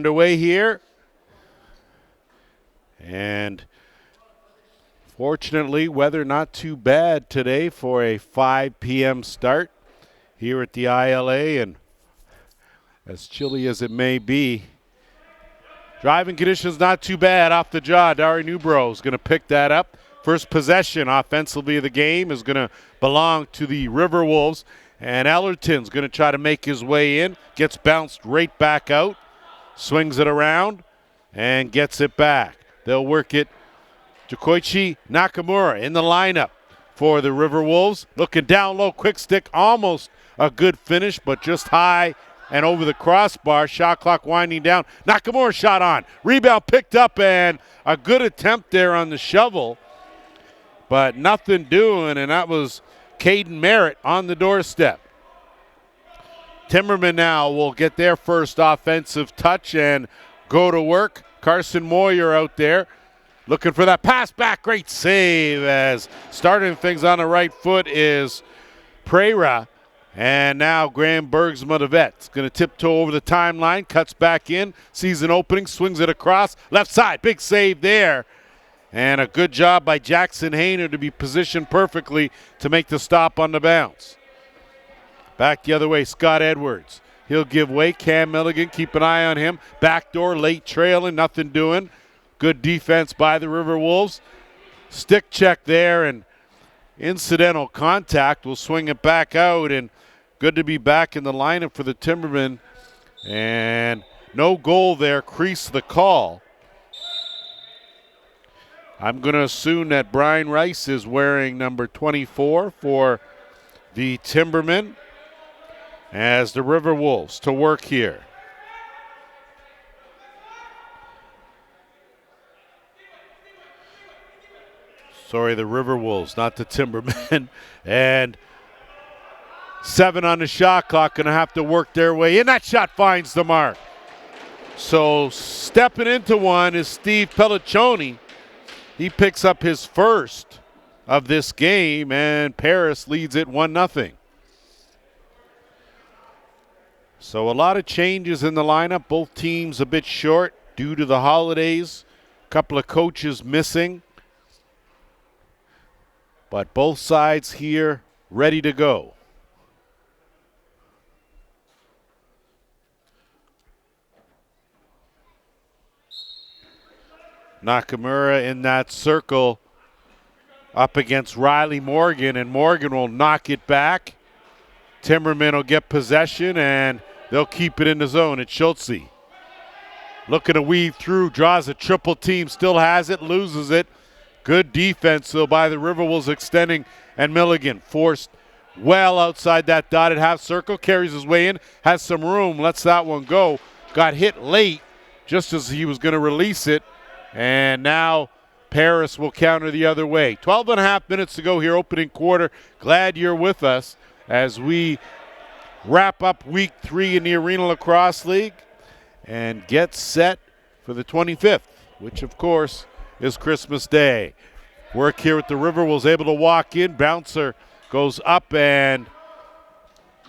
underway here. And fortunately, weather not too bad today for a 5 p.m. start here at the ILA. And as chilly as it may be, driving conditions not too bad off the jaw. Dari Newbro is going to pick that up. First possession offensively of the game is going to belong to the Riverwolves. And Ellerton's going to try to make his way in. Gets bounced right back out. Swings it around and gets it back. They'll work it. Jokoichi Nakamura in the lineup for the Riverwolves. Looking down low, quick stick, almost a good finish, but just high and over the crossbar. Shot clock winding down. Nakamura shot on. Rebound picked up, and a good attempt there on the shovel, but nothing doing, and that was Caden Merritt on the doorstep. Timbermen now will get their first offensive touch and go to work. Carson Moyer out there looking for that pass back. Great save as starting things on the right foot is Prera. And now Graham Bergsma-Devet's going to tiptoe over the timeline, cuts back in, sees an opening, swings it across. Left side, big save there. And a good job by Jackson Hayner to be positioned perfectly to make the stop on the bounce. Back the other way, Scott Edwards. He'll give way. Cam Milligan, keep an eye on him. Backdoor, late trailing, nothing doing. Good defense by the Riverwolves. Stick check there and incidental contact. Will swing it back out, and good to be back in the lineup for the Timbermen. And no goal there, crease the call. I'm going to assume that Brian Rice is wearing number 24 for the Timbermen as the Riverwolves to work here. Sorry, the Riverwolves, not the Timbermen. And 7 on the shot clock, going to have to work their way in. That shot finds the mark. So stepping into one is Steve Pelliccioni. He picks up his first of this game, and Paris leads it 1-0. So a lot of changes in the lineup. Both teams a bit short due to the holidays. A couple of coaches missing. But both sides here ready to go. Nakamura in that circle up against Riley Morgan, and Morgan will knock it back. Timbermen will get possession, and they'll keep it in the zone. It's Schultze. Looking to weave through, draws a triple team, still has it, loses it. Good defense, though, by the Riverwolves extending, and Milligan forced well outside that dotted half circle, carries his way in, has some room, lets that one go. Got hit late just as he was going to release it, and now Paris will counter the other way. 12 and a half minutes to go here, opening quarter. Glad you're with us as we wrap up week 3 in the Arenalacrosseleague and get set for the 25th, which, of course, is Christmas Day. Work here with the Riverwolves, able to walk in. Bouncer goes up and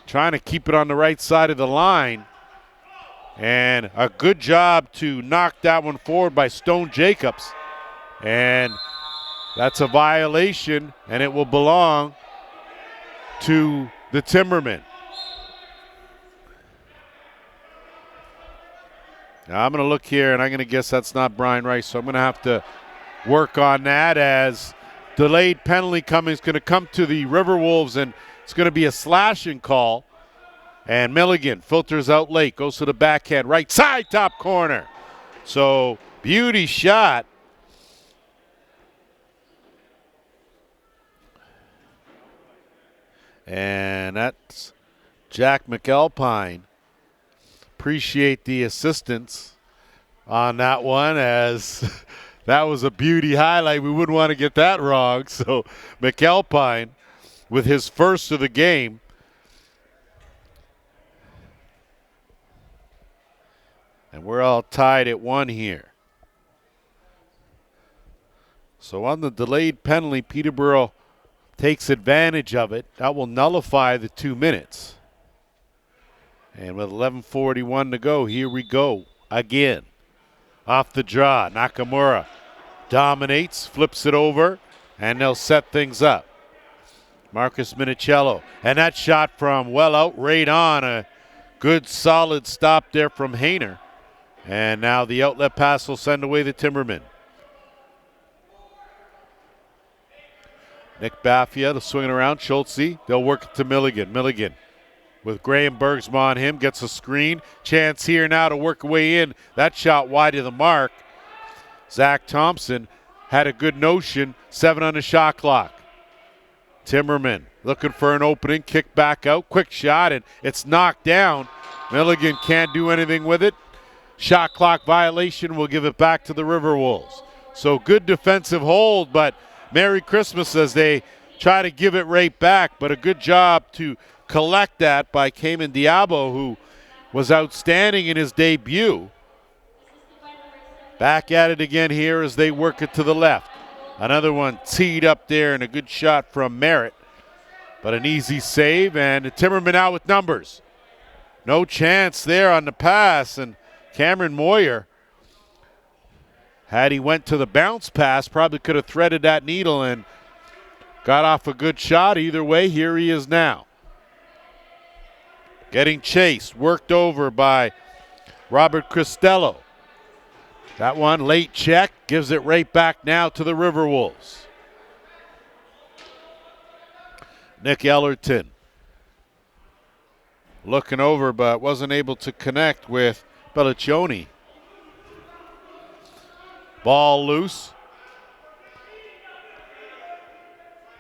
trying to keep it on the right side of the line. And a good job to knock that one forward by Stone Jacobs. And that's a violation, and it will belong to the Timbermen. Now I'm going to look here, and I'm going to guess that's not Brian Rice, so I'm going to have to work on that as delayed penalty coming is going to come to the Riverwolves, and it's going to be a slashing call. And Milligan filters out late, goes to the backhand, right side, top corner. So beauty shot. And that's Jack McAlpine. Appreciate the assistance on that one, as that was a beauty highlight. We wouldn't want to get that wrong. So McAlpine with his first of the game. And we're all tied at 1 here. So on the delayed penalty, Peterborough takes advantage of it. That will nullify the 2 minutes. And with 11:41 to go, here we go. again. Off the draw, Nakamura dominates, flips it over, and they'll set things up. Marcus Minicello, and that shot from well out, right on. A good solid stop there from Hayner. And now the outlet pass will send away the Timbermen. Nick Baffia to swing it around. Schultze, they'll work it to Milligan. Milligan with Graham Bergsma on him, gets a screen. Chance here now to work away in. That shot wide of the mark. Zach Thompson had a good notion. 7 on the shot clock. Timberman looking for an opening, kick back out, quick shot, and it's knocked down. Milligan can't do anything with it. Shot clock violation will give it back to the Riverwolves. So good defensive hold, but Merry Christmas as they try to give it right back. But a good job to collect that by Cayman Diabo, who was outstanding in his debut. Back at it again here as they work it to the left. Another one teed up there and a good shot from Merritt. But an easy save, and the Timbermen out with numbers. No chance there on the pass, and Cameron Moyer, had he went to the bounce pass, probably could have threaded that needle and got off a good shot. Either way, here he is now. Getting chased, worked over by Robert Cristello. That one, late check, gives it right back now to the Riverwolves. Nick Ellerton looking over but wasn't able to connect with Belliccioni. Ball loose.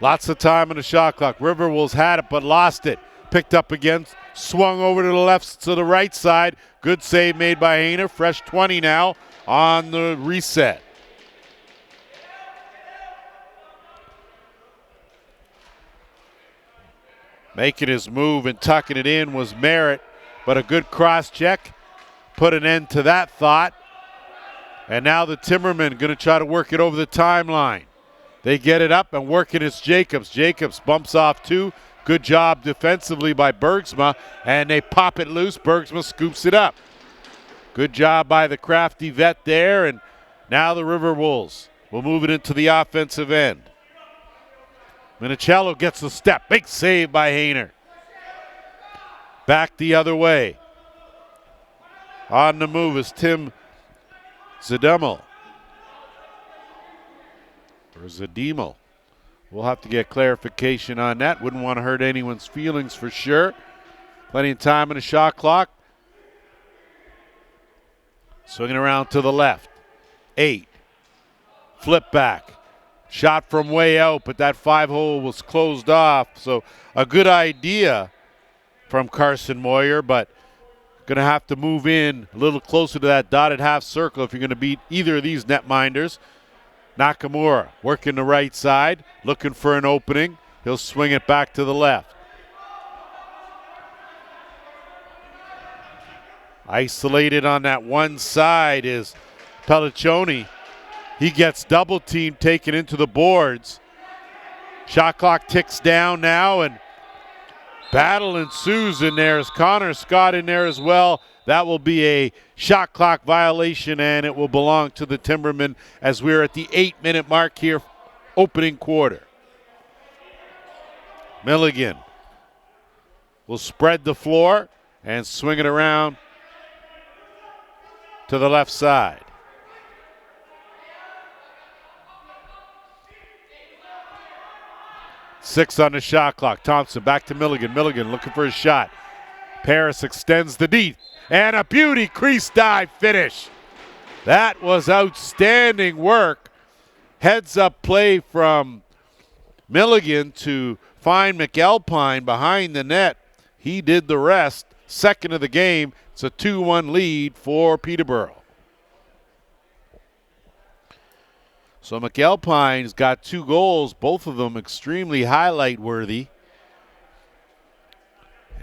Lots of time on the shot clock. Riverwolves had it but lost it. Picked up again, swung over to the left, to the right side. Good save made by Hayner. Fresh 20 now on the reset. Making his move and tucking it in was Merritt, but a good cross check put an end to that thought. And now the Timbermen going to try to work it over the timeline. They get it up and work it. It's Jacobs. Jacobs bumps off two. Good job defensively by Bergsma, and they pop it loose. Bergsma scoops it up. Good job by the crafty vet there, and now the Riverwolves will move it into the offensive end. Minicello gets the step. Big save by Hayner. Back the other way. On the move is Tim Zademel. Or Zademel. We'll have to get clarification on that. Wouldn't want to hurt anyone's feelings for sure. Plenty of time on the shot clock. Swinging around to the left. 8. Flip back. Shot from way out, but that 5-hole was closed off. So a good idea from Carson Moyer, but going to have to move in a little closer to that dotted half circle if you're going to beat either of these netminders. Nakamura working the right side, looking for an opening. He'll swing it back to the left. Isolated on that one side is Pelliccioni. He gets double teamed, taken into the boards. Shot clock ticks down now, and battle ensues in there. Is Connor Scott in there as well? That will be a shot clock violation, and it will belong to the Timbermen as we're at the 8-minute mark here, opening quarter. Milligan will spread the floor and swing it around to the left side. Six on the shot clock. Thompson back to Milligan. Milligan looking for a shot. Paris extends the D. And a beauty crease dive finish. That was outstanding work. Heads up play from Milligan to find McAlpine behind the net. He did the rest. Second of the game. It's a 2-1 lead for Peterborough. So McAlpine's got 2 goals, both of them extremely highlight worthy.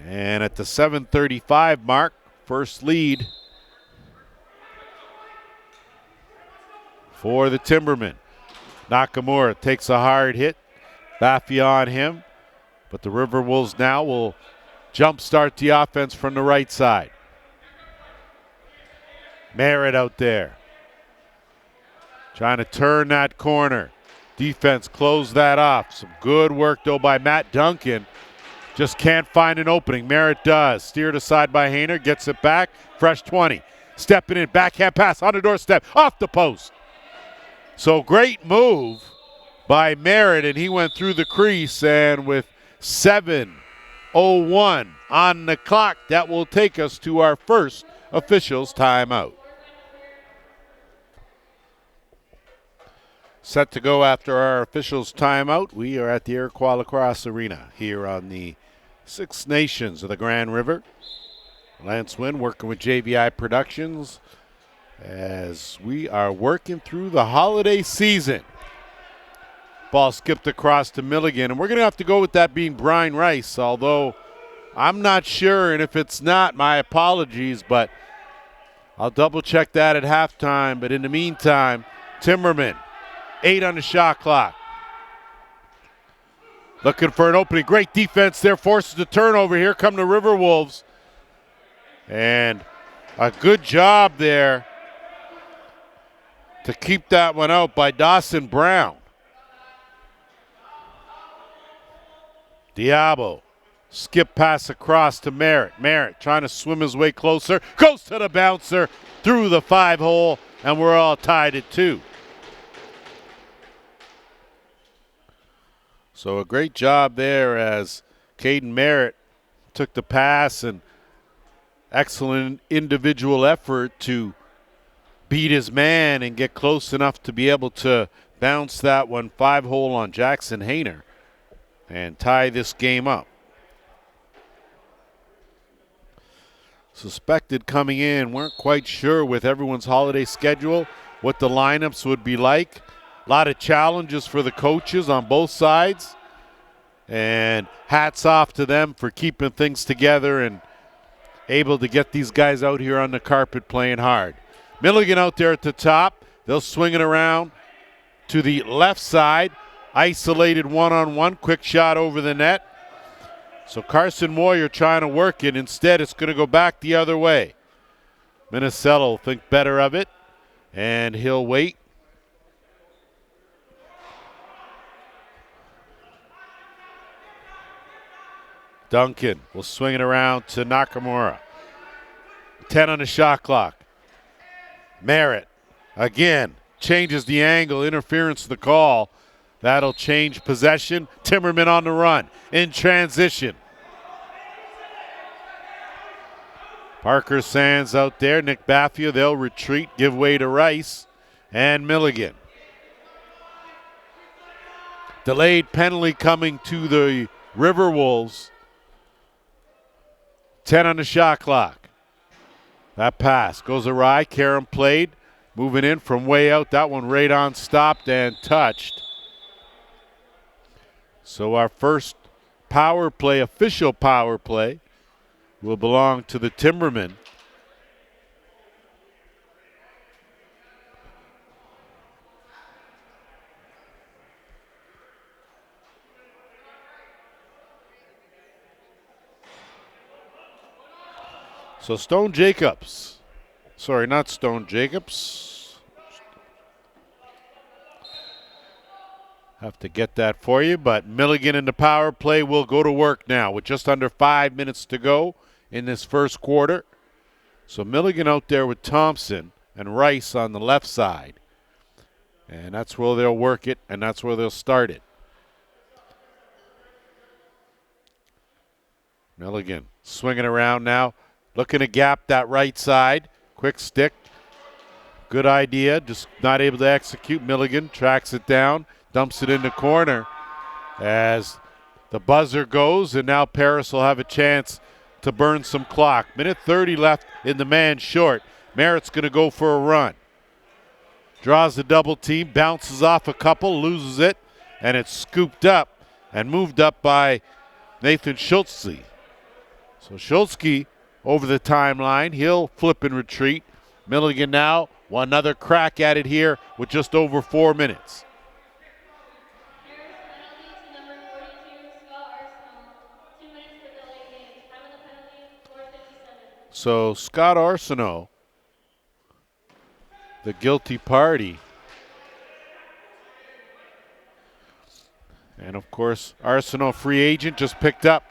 And at the 7:35 mark, first lead for the Timbermen. Nakamura takes a hard hit. Baffia on him. But the Riverwolves now will jumpstart the offense from the right side. Merritt out there. Trying to turn that corner. Defense closed that off. Some good work, though, by Matt Duncan. Just can't find an opening. Merritt does. Steered aside by Hayner. Gets it back. Fresh 20. Stepping in. Backhand pass on the doorstep. Off the post. So great move by Merritt, and he went through the crease. And with 7:01 on the clock, that will take us to our first officials timeout. Set to go after our officials timeout. We are at the Iroquois Lacrosse Arena here on the Six Nations of the Grand River. Lance Wynn working with JVI Productions as we are working through the holiday season. Ball skipped across to Milligan, and we're going to have to go with that being Brian Rice, although I'm not sure, and if it's not, my apologies, but I'll double check that at halftime. But in the meantime, Timbermen, 8 on the shot clock. Looking for an opening. Great defense there. Forces the turnover. Here come the Riverwolves. And a good job there to keep that one out by Dawson Brown. Diabo. Skip pass across to Merritt. Merritt trying to swim his way closer. Goes to the bouncer. Through the 5-hole. And we're all tied at 2. So a great job there as Caden Merritt took the pass, and excellent individual effort to beat his man and get close enough to be able to bounce that one 5-hole on Jackson Hayner and tie this game up. Suspected coming in, weren't quite sure with everyone's holiday schedule what the lineups would be like. A lot of challenges for the coaches on both sides. And hats off to them for keeping things together and able to get these guys out here on the carpet playing hard. Milligan out there at the top. They'll swing it around to the left side. Isolated one-on-one. Quick shot over the net. So Carson Moyer trying to work it. Instead, it's going to go back the other way. Minnesota will think better of it, and he'll wait. Duncan will swing it around to Nakamura. 10 on the shot clock. Merritt again changes the angle. Interference to the call. That'll change possession. Timberman on the run in transition. Parker Sands out there. Nick Baffia, they'll retreat, give way to Rice and Milligan. Delayed penalty coming to the Riverwolves. 10 on the shot clock. That pass goes awry. Karam played. Moving in from way out. That one right on stopped and touched. So our first power play, official power play, will belong to the Timbermen. So Stone Jacobs. Sorry, not Stone Jacobs. Have to get that for you, but Milligan in the power play will go to work now with just under 5 minutes to go in this first quarter. So Milligan out there with Thompson and Rice on the left side. And that's where they'll work it, and that's where they'll start it. Milligan swinging around now, looking to gap that right side. Quick stick. Good idea, just not able to execute. Milligan tracks it down, dumps it in the corner as the buzzer goes, and now Paris will have a chance to burn some clock. Minute 30 left in the man short. Merritt's going to go for a run. Draws the double team, bounces off a couple, loses it, and it's scooped up and moved up by Nathan Schultze. So Schultze over the timeline. He'll flip and retreat. Milligan now, another crack at it here with just over 4 minutes. So Scott Arsenault the guilty party. And of course, Arsenal free agent just picked up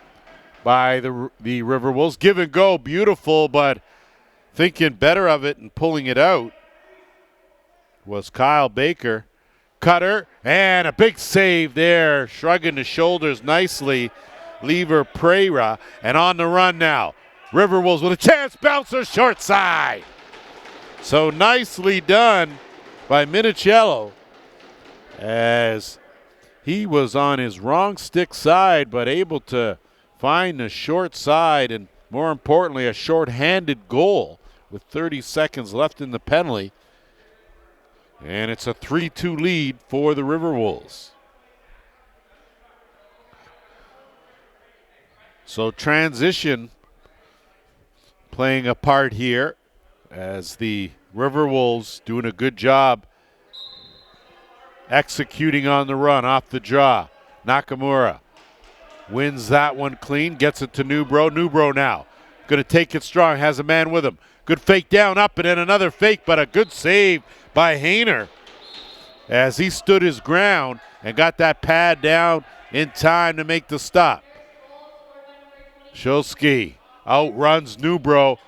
by the Riverwolves. Give and go, beautiful, but thinking better of it and pulling it out was Kyle Baker. Cutter, and a big save there, shrugging the shoulders nicely. Lever Pereira, and on the run now. Riverwolves with a chance, bouncer short side. So nicely done by Minicello as he was on his wrong stick side, but able to find the short side and, more importantly, a short-handed goal with 30 seconds left in the penalty. And it's a 3-2 lead for the Riverwolves. So transition playing a part here as the Riverwolves doing a good job executing on the run off the draw. Nakamura wins that one clean, gets it to Newbro. Newbro now going to take it strong, has a man with him. Good fake down, up, and then another fake, but a good save by Hayner as he stood his ground and got that pad down in time to make the stop. Shulsky outruns Newbro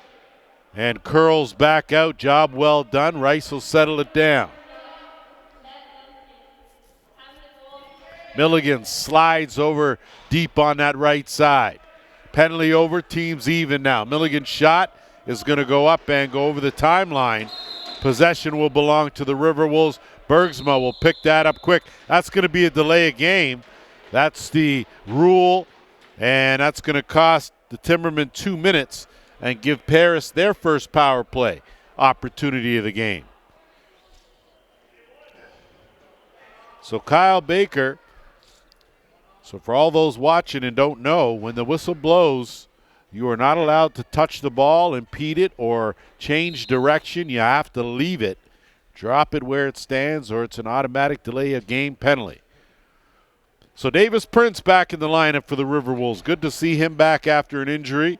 and curls back out. Job well done. Rice will settle it down. Milligan slides over deep on that right side. Penalty over, team's even now. Milligan's shot is going to go up and go over the timeline. Possession will belong to the Riverwolves. Bergsma will pick that up quick. That's going to be a delay of game. That's the rule, and that's going to cost the Timbermen 2 minutes and give Paris their first power play opportunity of the game. So Kyle Baker, so for all those watching and don't know, when the whistle blows, you are not allowed to touch the ball, impede it, or change direction. You have to leave it, drop it where it stands, or it's an automatic delay of game penalty. So Davis Prince back in the lineup for the Riverwolves. Good to see him back after an injury.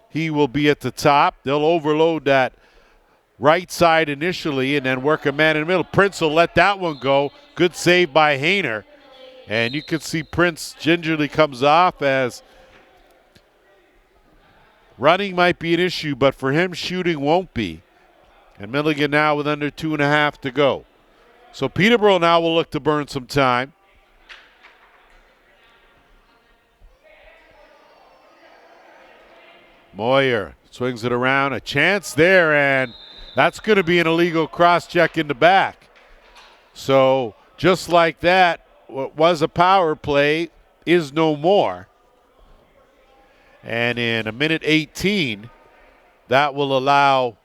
He will be at the top. They'll overload that right side initially and then work a man in the middle. Prince will let that one go. Good save by Hayner. And you can see Prince gingerly comes off as running might be an issue, but for him, shooting won't be. And Milligan now with under 2.5 to go. So Peterborough now will look to burn some time. Moyer swings it around. A chance there, and that's going to be an illegal cross-check in the back. So just like that, what was a power play is no more. And in a minute 18, that will allow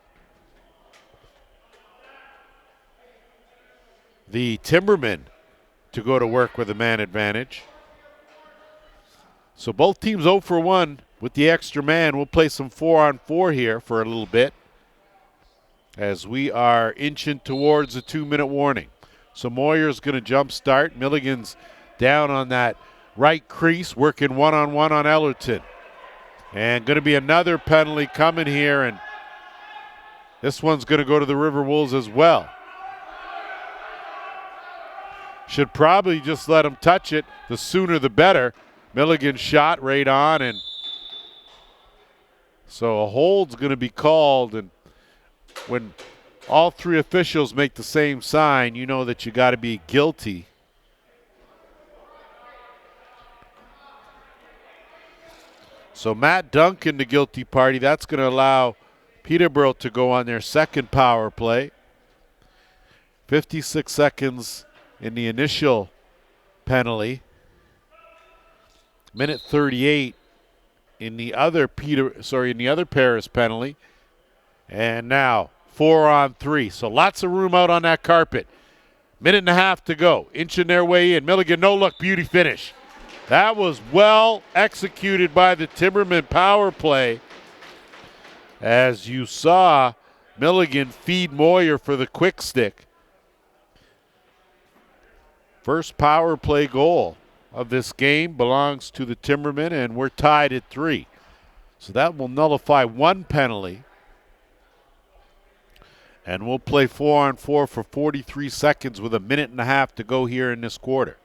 the Timbermen to go to work with a man advantage. So both teams 0 for 1 with the extra man. We'll play some 4-on-4 here for a little bit as we are inching towards a 2-minute warning. So Moyer's going to jump start. Milligan's down on that right crease, working one-on-one on Ellerton. And going to be another penalty coming here, and this one's going to go to the Riverwolves as well. Should probably just let him touch it. The sooner the better. Milligan's shot right on, and so a hold's going to be called, and when all three officials make the same sign, you know that you got to be guilty. So Matt Duncan, the guilty party, that's going to allow Peterborough to go on their second power play. 56 seconds in the initial penalty. Minute 38 in the other Paris penalty. And now 4-on-3. So lots of room out on that carpet. Minute and a half to go. Inching their way in. Milligan, no look, beauty finish. That was well executed by the Timbermen power play. As you saw Milligan feed Moyer for the quick stick. First power play goal of this game belongs to the Timbermen, and we're tied at 3. So that will nullify one penalty. And we'll play 4-on-4 for 43 seconds with a minute and a half to go here in this quarter.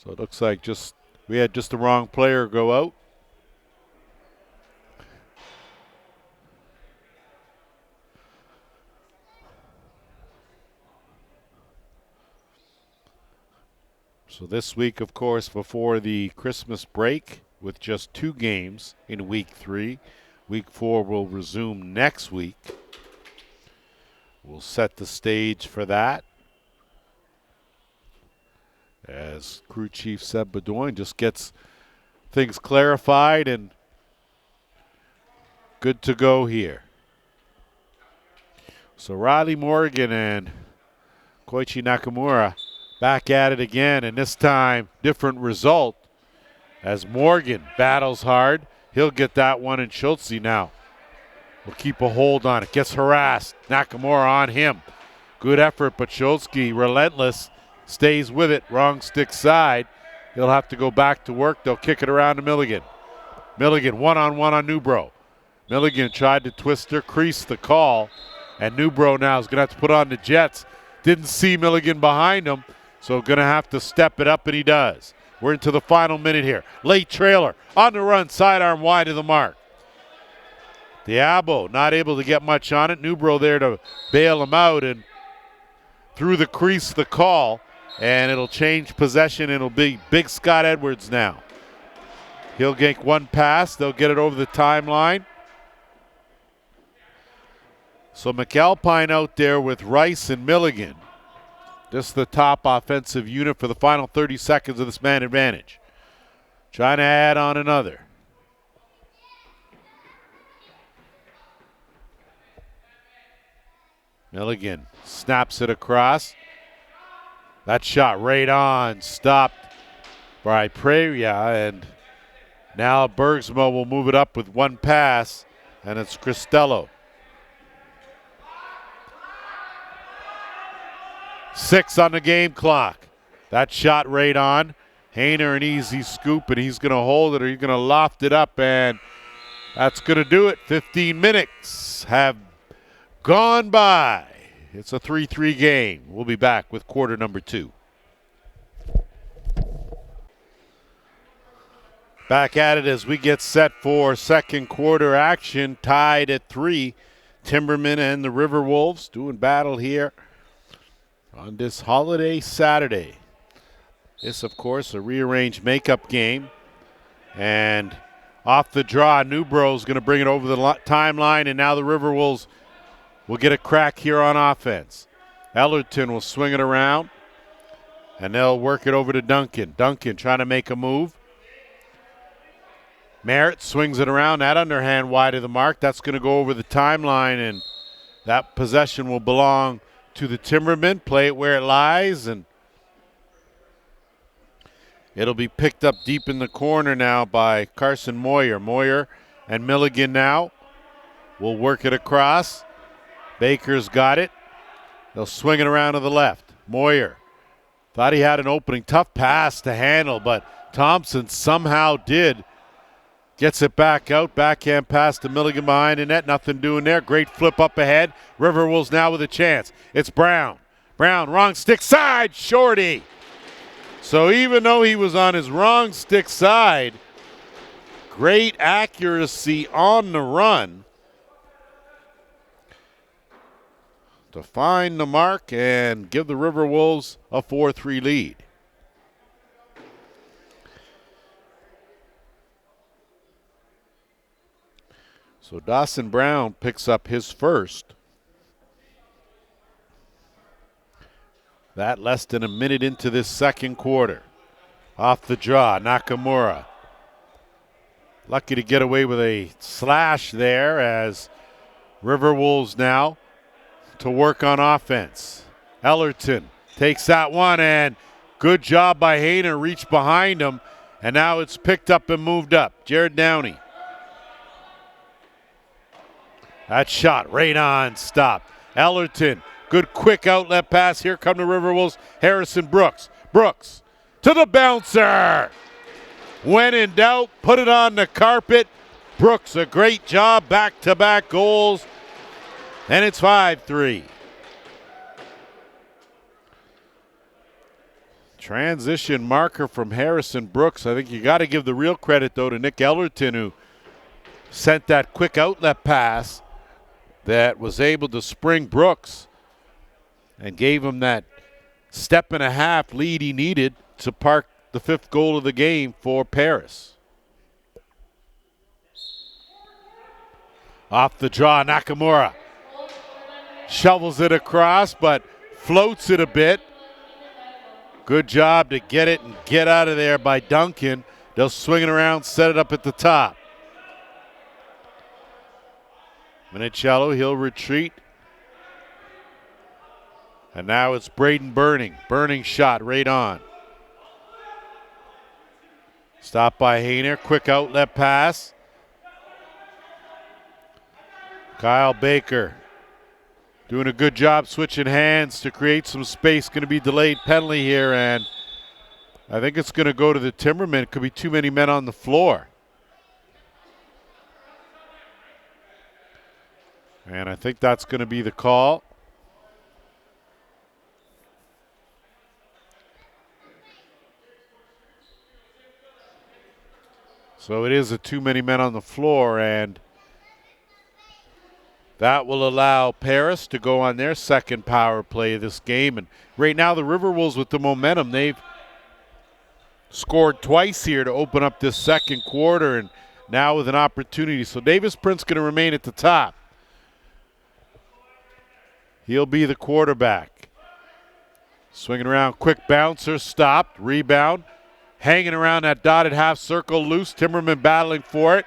So it looks like we had just the wrong player go out. So this week, of course, before the Christmas break, with just 2 games in Week 3. Week 4 will resume next week. We'll set the stage for that, as crew chief Seb Bedoin just gets things clarified and good to go here. So Riley Morgan and Koichi Nakamura back at it again, and this time different result as Morgan battles hard. He'll get that one, and Schultze now will keep a hold on it. Gets harassed. Nakamura on him. Good effort, but Schultze, relentless, stays with it. Wrong stick side. He'll have to go back to work. They'll kick it around to Milligan. Milligan one-on-one on Newbro. Milligan tried to twist her, creased the call, and Newbro now is going to have to put on the Jets. Didn't see Milligan behind him, so going to have to step it up, and he does. We're into the final minute here. Late trailer on the run, sidearm wide of the mark. Diabo not able to get much on it. Newbro there to bail him out, and through the crease the call, and it'll change possession. It'll be Big Scott Edwards now. He'll get one pass. They'll get it over the timeline. So McAlpine out there with Rice and Milligan. This is the top offensive unit for the final 30 seconds of this man advantage. Trying to add on another. Milligan snaps it across. That shot right on, stopped by Previa, and now Bergsma will move it up with one pass, and it's Cristello. 6 on the game clock. That shot right on. Hayner an easy scoop, and he's going to hold it, or he's going to loft it up, and that's going to do it. 15 minutes have gone by. It's a 3-3 game. We'll be back with quarter number 2. Back at it as we get set for second quarter action, tied at 3. Timbermen and the Riverwolves doing battle here on this holiday Saturday. This, of course, a rearranged makeup game. And off the draw, Newbro's going to bring it over the timeline, and now the Riverwolves will get a crack here on offense. Ellerton will swing it around, and they'll work it over to Duncan. Duncan trying to make a move. Merritt swings it around, that underhand wide of the mark. That's going to go over the timeline, and that possession will belong to the Timbermen. Play it where it lies, and it'll be picked up deep in the corner now by Carson Moyer. Moyer and Milligan now will work it across. Baker's got it. They'll swing it around to the left. Moyer thought he had an opening. Tough pass to handle, but Thompson somehow did. Gets it back out. Backhand pass to Milligan behind the net. Nothing doing there. Great flip up ahead. Riverwolves now with a chance. It's Brown. Brown, wrong stick side. Shorty. So even though he was on his wrong stick side, great accuracy on the run to find the mark and give the Riverwolves a 4-3 lead. So Dawson Brown picks up his first. That less than a minute into this second quarter. Off the draw, Nakamura. Lucky to get away with a slash there, as Riverwolves now to work on offense. Ellerton takes that one, and good job by Hayner, reached behind him, and now it's picked up and moved up. Jared Downey. That shot right on, stopped. Ellerton Good quick outlet pass. Here come the Riverwolves. Harrison Brooks. Brooks to the bouncer. When in doubt, put it on the carpet. Brooks, a great job. Back-to-back goals. And it's 5-3. Transition marker from Harrison Brooks. I think you got to give the real credit, though, to Nick Ellerton, who sent that quick outlet pass that was able to spring Brooks and gave him that step and a half lead he needed to park the 5th goal of the game for Paris. Off the draw, Nakamura shovels it across, but floats it a bit. Good job to get it and get out of there by Duncan. They'll swing it around, set it up at the top. Minicello, he'll retreat. And now it's Braden Burning. Burning shot right on. Stopped by Hayner. Quick outlet pass. Kyle Baker doing a good job switching hands to create some space. Going to be delayed penalty here, and I think it's going to go to the Timbermen. Could be too many men on the floor. And I think that's going to be the call. So it is a too many men on the floor, and that will allow Paris to go on their second power play of this game. And right now the Riverwolves with the momentum, they've scored twice here to open up this second quarter, and now with an opportunity. So Davis Prince going to remain at the top. He'll be the quarterback. Swinging around, quick bouncer, stopped, rebound. Hanging around that dotted half circle, loose. Timberman battling for it.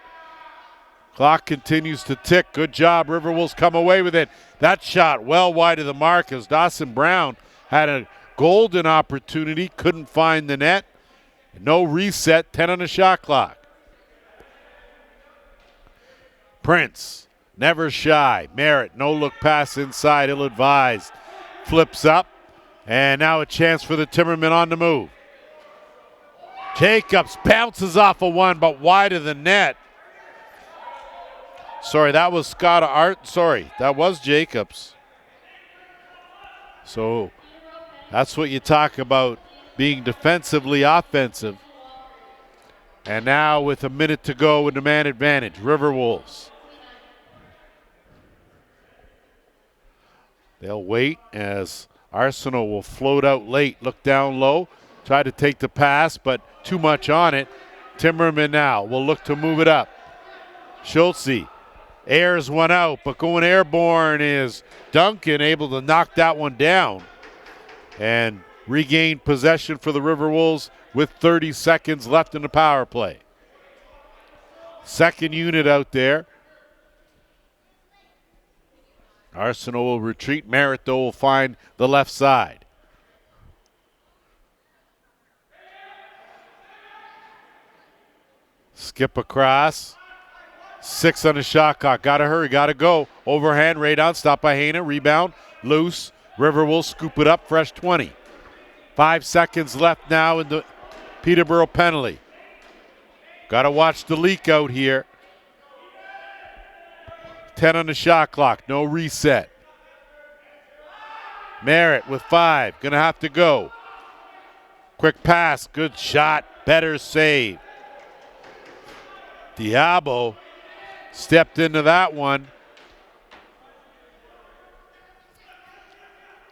Clock continues to tick. Good job. Riverwolves come away with it. That shot well wide of the mark as Dawson Brown had a golden opportunity. Couldn't find the net. No reset. 10 on the shot clock. Prince, never shy. Merritt, no look pass inside. Ill-advised. Flips up. And now a chance for the Timbermen on the move. Jacobs bounces off a one, but wide of the net. Sorry, that was Scott Art. Sorry, that was Jacobs. So that's what you talk about, being defensively offensive. And now with a minute to go with the man advantage, Riverwolves. They'll wait as Arsenal will float out late, look down low, try to take the pass, but too much on it. Timberman now will look to move it up. Schultze airs one out, but going airborne is Duncan, able to knock that one down and regain possession for the Riverwolves with 30 seconds left in the power play. Second unit out there. Arsenal will retreat. Merritt, though, will find the left side. Skip across. 6 on the shot clock. Got to hurry, got to go. Overhand, right on. Stopped by Hayner. Rebound. Loose. Riverwolves scoop it up. Fresh 20. 5 seconds left now in the Peterborough penalty. Got to watch the leak out here. 10 on the shot clock. No reset. Merritt with 5. Going to have to go. Quick pass. Good shot. Better save. Diabo stepped into that one.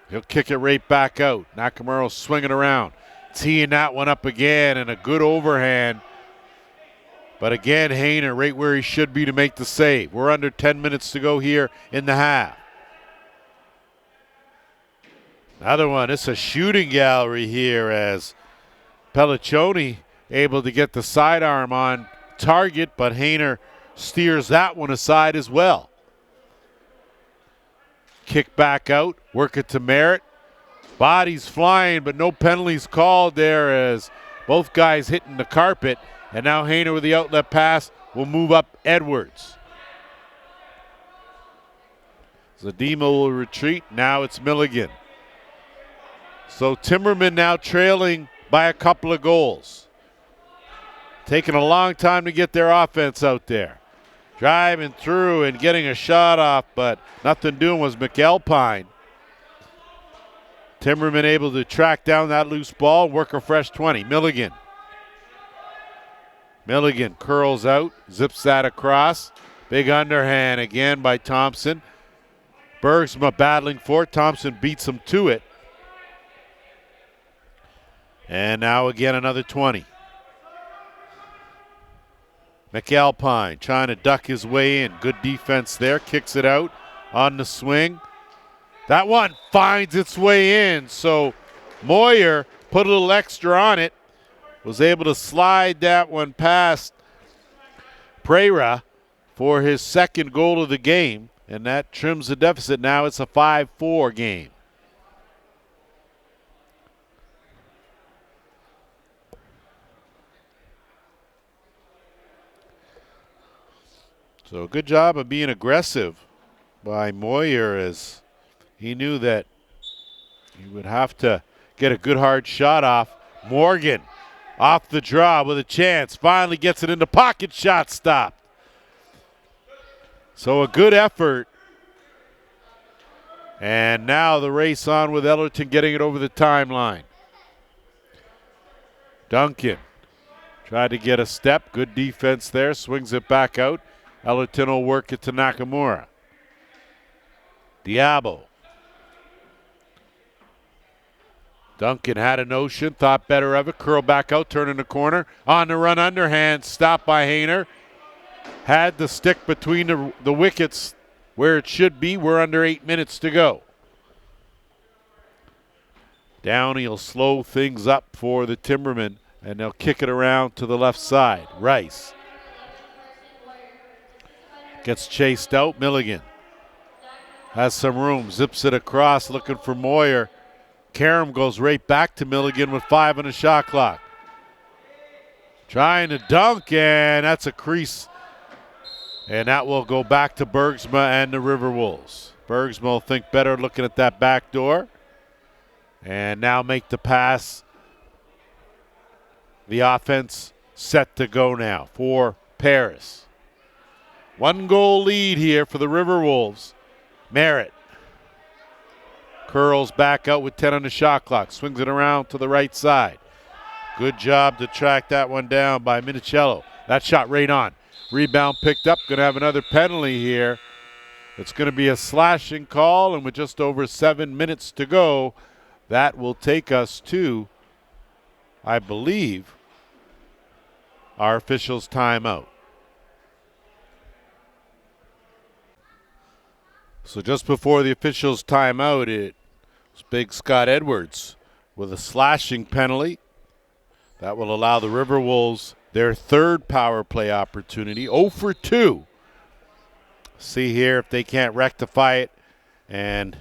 He'll kick it right back out. Nakamura swinging around. Teeing that one up again, and a good overhand. But again, Hayner right where he should be to make the save. We're under 10 minutes to go here in the half. Another one. It's a shooting gallery here as Pelliccioni able to get the sidearm on target, but Hayner steers that one aside as well. Kick back out, work it to Merritt. Bodies flying, but no penalties called there as both guys hitting the carpet. And now Hayner with the outlet pass will move up Edwards. Zadima will retreat. Now it's Milligan. So Timbermen now trailing by a couple of goals. Taking a long time to get their offense out there. Driving through and getting a shot off, but nothing doing was McAlpine. Timbermen able to track down that loose ball, work a fresh 20. Milligan. Milligan curls out, zips that across. Big underhand again by Thompson. Bergsma battling for it. Thompson beats him to it. And now again another 20. McAlpine trying to duck his way in. Good defense there. Kicks it out on the swing. That one finds its way in. So Moyer put a little extra on it. Was able to slide that one past Pereira for his second goal of the game. And that trims the deficit. Now it's a 5-4 game. So good job of being aggressive by Moyer, as he knew that he would have to get a good hard shot off. Morgan off the draw with a chance. Finally gets it into pocket. Shot stopped. So a good effort. And now the race on with Ellerton getting it over the timeline. Duncan tried to get a step. Good defense there. Swings it back out. Ellerton will work it to Nakamura. Diabo. Duncan had a notion, thought better of it. Curl back out, turn in the corner. On the run underhand, stopped by Hayner. Had the stick between the wickets where it should be. We're under 8 minutes to go. Downey will slow things up for the Timbermen, and they'll kick it around to the left side. Rice. Gets chased out. Milligan has some room. Zips it across looking for Moyer. Karam goes right back to Milligan with 5 on the shot clock. Trying to dunk, and that's a crease. And that will go back to Bergsma and the Riverwolves. Bergsma will think better looking at that back door. And now make the pass. The offense set to go now for Paris. 1 goal lead here for the Riverwolves. Merritt curls back out with 10 on the shot clock. Swings it around to the right side. Good job to track that one down by Minicello. That shot right on. Rebound picked up. Going to have another penalty here. It's going to be a slashing call, and with just over 7 minutes to go, that will take us to, I believe, our officials' timeout. So just before the officials' timeout, it was Big Scott Edwards with a slashing penalty. That will allow the Riverwolves their third power play opportunity. 0 for 2. See here if they can't rectify it. And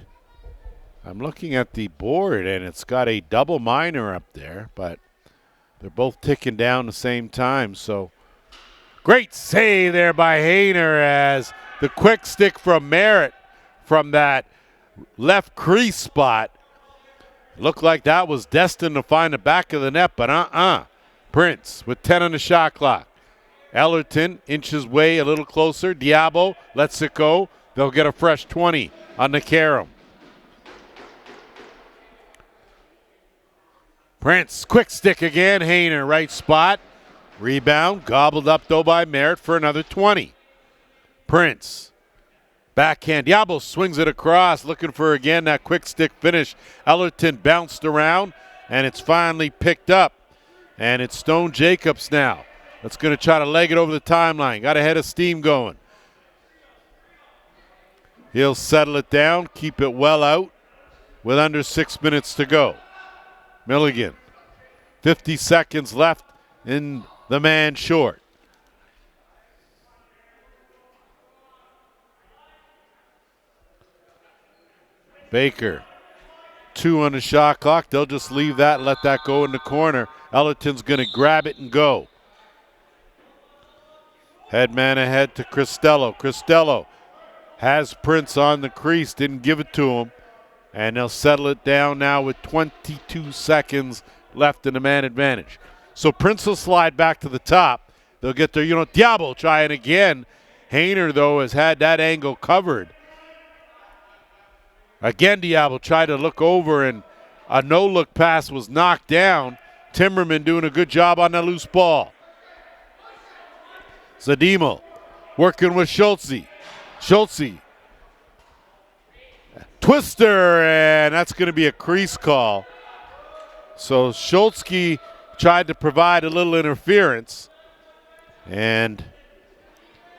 I'm looking at the board, and it's got a double minor up there, but they're both ticking down the same time. So great save there by Hayner, as the quick stick from Merritt from that left crease spot. Looked like that was destined to find the back of the net, but Prince with 10 on the shot clock. Ellerton inches way a little closer. Diabo lets it go. They'll get a fresh 20 on the Karam. Prince, quick stick again. Hayner, right spot. Rebound, gobbled up though by Merritt for another 20. Prince, backhand. Diabo swings it across, looking for again that quick stick finish. Ellerton bounced around, and it's finally picked up. And it's Stone Jacobs now. That's going to try to leg it over the timeline. Got a head of steam going. He'll settle it down, keep it well out with under 6 minutes to go. Milligan, 50 seconds left in the man short. Baker, 2 on the shot clock. They'll just leave that and let that go in the corner. Ellerton's going to grab it and go. Headman ahead to Cristello. Cristello has Prince on the crease, didn't give it to him. And they'll settle it down now with 22 seconds left in the man advantage. So Prince will slide back to the top. They'll get their, Diabo trying again. Hayner, though, has had that angle covered. Again, Diabo tried to look over, and a no-look pass was knocked down. Timbermen doing a good job on the loose ball. Zadimo working with Schultze. Schultze. Twister, and that's going to be a crease call. So Schultze tried to provide a little interference and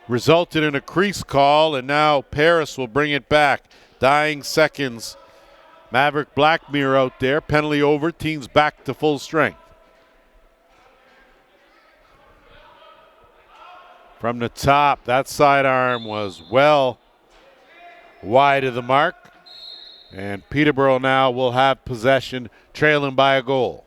resulted in a crease call, and now Paris will bring it back. Dying seconds. Maverick Blackmere out there. Penalty over. Team's back to full strength. From the top, that sidearm was well wide of the mark. And Peterborough now will have possession, trailing by a goal.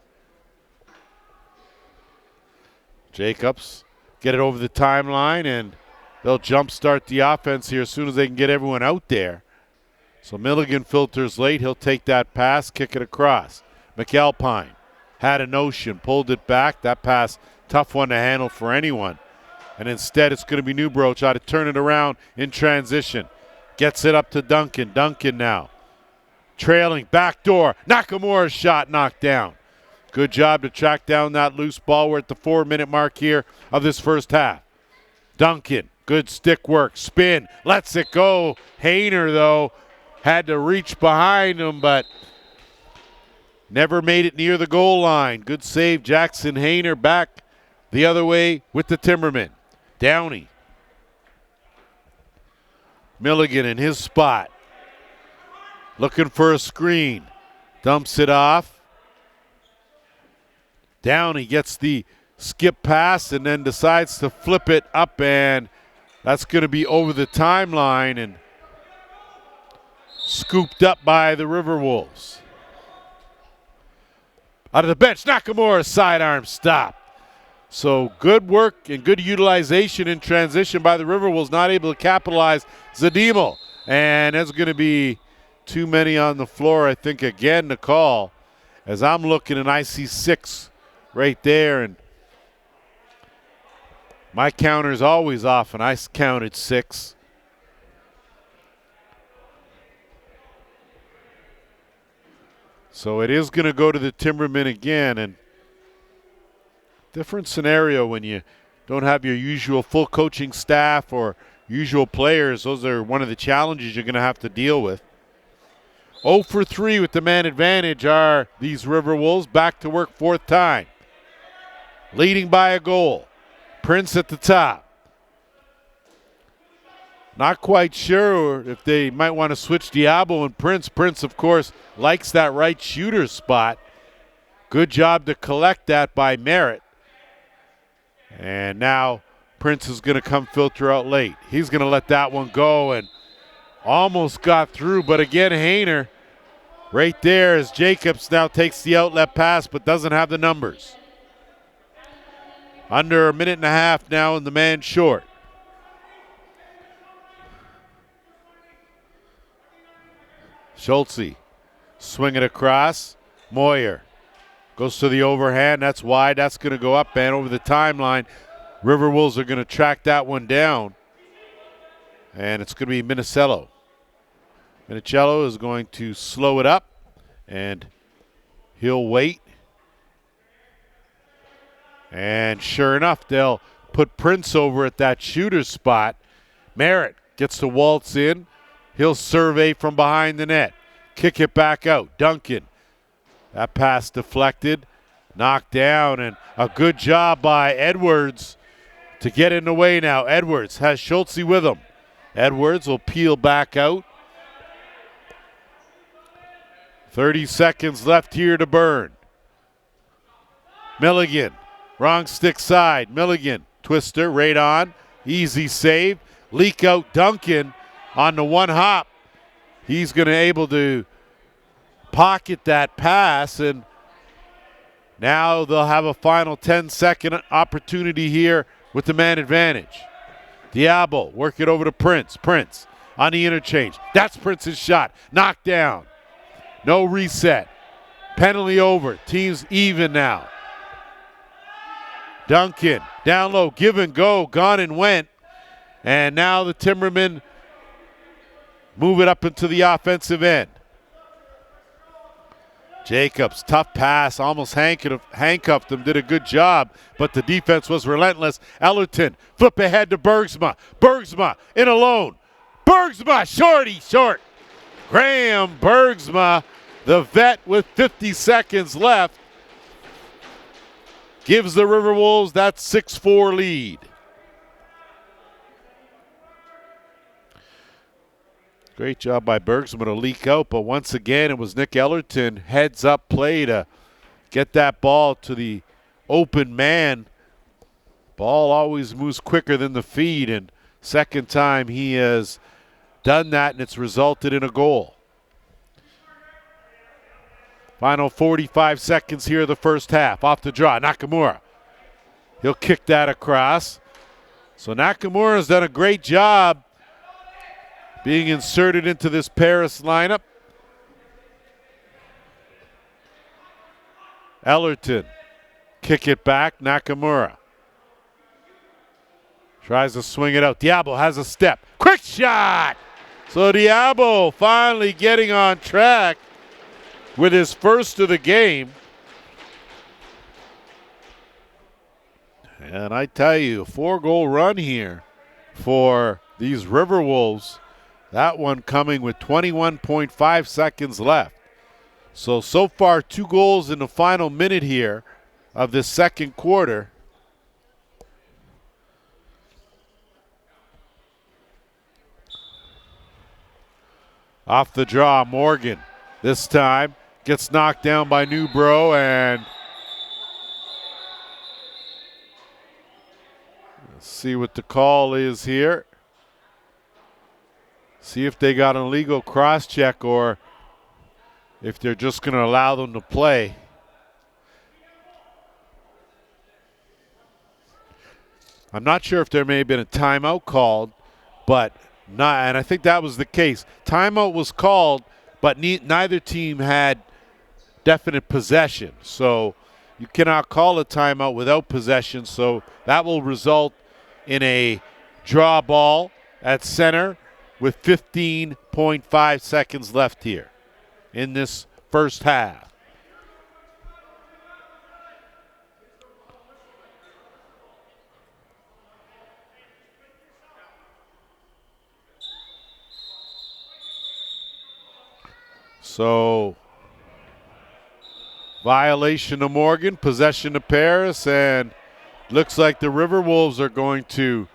Jacobs get it over the timeline, and they'll jumpstart the offense here as soon as they can get everyone out there. So Milligan filters late. He'll take that pass, kick it across. McAlpine had a notion, pulled it back. That pass, tough one to handle for anyone. And instead it's going to be Newbro try to turn it around in transition. Gets it up to Duncan. Duncan now trailing, backdoor. Nakamura's shot knocked down. Good job to track down that loose ball. We're at the 4-minute mark here of this first half. Duncan, good stick work, spin, lets it go. Hayner, though, had to reach behind him, but never made it near the goal line. Good save, Jackson Hayner back the other way with the Timbermen. Downey. Milligan in his spot. Looking for a screen. Dumps it off. Downey gets the skip pass and then decides to flip it up, and that's going to be over the timeline and scooped up by the Riverwolves. Out of the bench, Nakamura's sidearm stop. So good work and good utilization in transition by the Riverwolves, not able to capitalize. Zadimo, and that's going to be too many on the floor, I think, again, to call. As I'm looking and I see 6 right there, and my counter's always off, and I counted 6. So it is going to go to the Timbermen again, and different scenario when you don't have your usual full coaching staff or usual players. Those are one of the challenges you're going to have to deal with. 0 for 3 with the man advantage are these Riverwolves. Back to work 4th time. Leading by a goal. Prince at the top. Not quite sure if they might want to switch Diabo and Prince. Prince, of course, likes that right shooter spot. Good job to collect that by Merritt. And now Prince is going to come filter out late. He's going to let that one go and almost got through, but again, Hayner right there as Jacobs now takes the outlet pass but doesn't have the numbers. Under a minute and a half now and the man short. Schultze swing it across. Moyer goes to the overhand. That's wide. That's going to go up and over the timeline. Riverwolves are going to track that one down. And it's going to be Minicello. Minicello is going to slow it up, and he'll wait. And sure enough, they'll put Prince over at that shooter spot. Merritt gets to waltz in. He'll survey from behind the net. Kick it back out. Duncan. That pass deflected, knocked down, and a good job by Edwards to get in the way now. Edwards has Schultze with him. Edwards will peel back out. 30 seconds left here to burn. Milligan, wrong stick side. Milligan, twister, right on. Easy save. Leak out Duncan on the one hop. He's going to able to pocket that pass, and now they'll have a final 10-second opportunity here with the man advantage. Diabo, work it over to Prince. Prince on the interchange. That's Prince's shot. Knocked down. No reset. Penalty over. Team's even now. Duncan down low. Give and go. Gone and went. And now the Timbermen move it up into the offensive end. Jacobs, tough pass, almost handcuffed him, did a good job, but the defense was relentless. Ellerton, flip ahead to Bergsma. Bergsma in alone. Bergsma, short. Graham Bergsma, the vet with 50 seconds left, gives the Riverwolves that 6-4 lead. Great job by Bergsma to leak out, but once again it was Nick Ellerton heads up play to get that ball to the open man. Ball always moves quicker than the feed, and second time he has done that, and it's resulted in a goal. Final 45 seconds here of the first half. Off the draw, Nakamura. He'll kick that across. So Nakamura's done a great job being inserted into this Paris lineup. Ellerton, kick it back, Nakamura. Tries to swing it out. Diabo has a step. Quick shot! So Diabo finally getting on track with his first of the game. And I tell you, a 4-goal run here for these Riverwolves. That one coming with 21.5 seconds left. So far 2 goals in the final minute here of this second quarter. Off the draw, Morgan this time gets knocked down by Newbro, and let's see what the call is here. See if they got an illegal cross-check or if they're just going to allow them to play. I'm not sure if there may have been a timeout called, but not, and I think that was the case. Timeout was called, but neither team had definite possession. So you cannot call a timeout without possession, so that will result in a draw ball at center with 15.5 seconds left here in this first half. So, violation of Morgan, possession of Paris, and looks like the Riverwolves are going to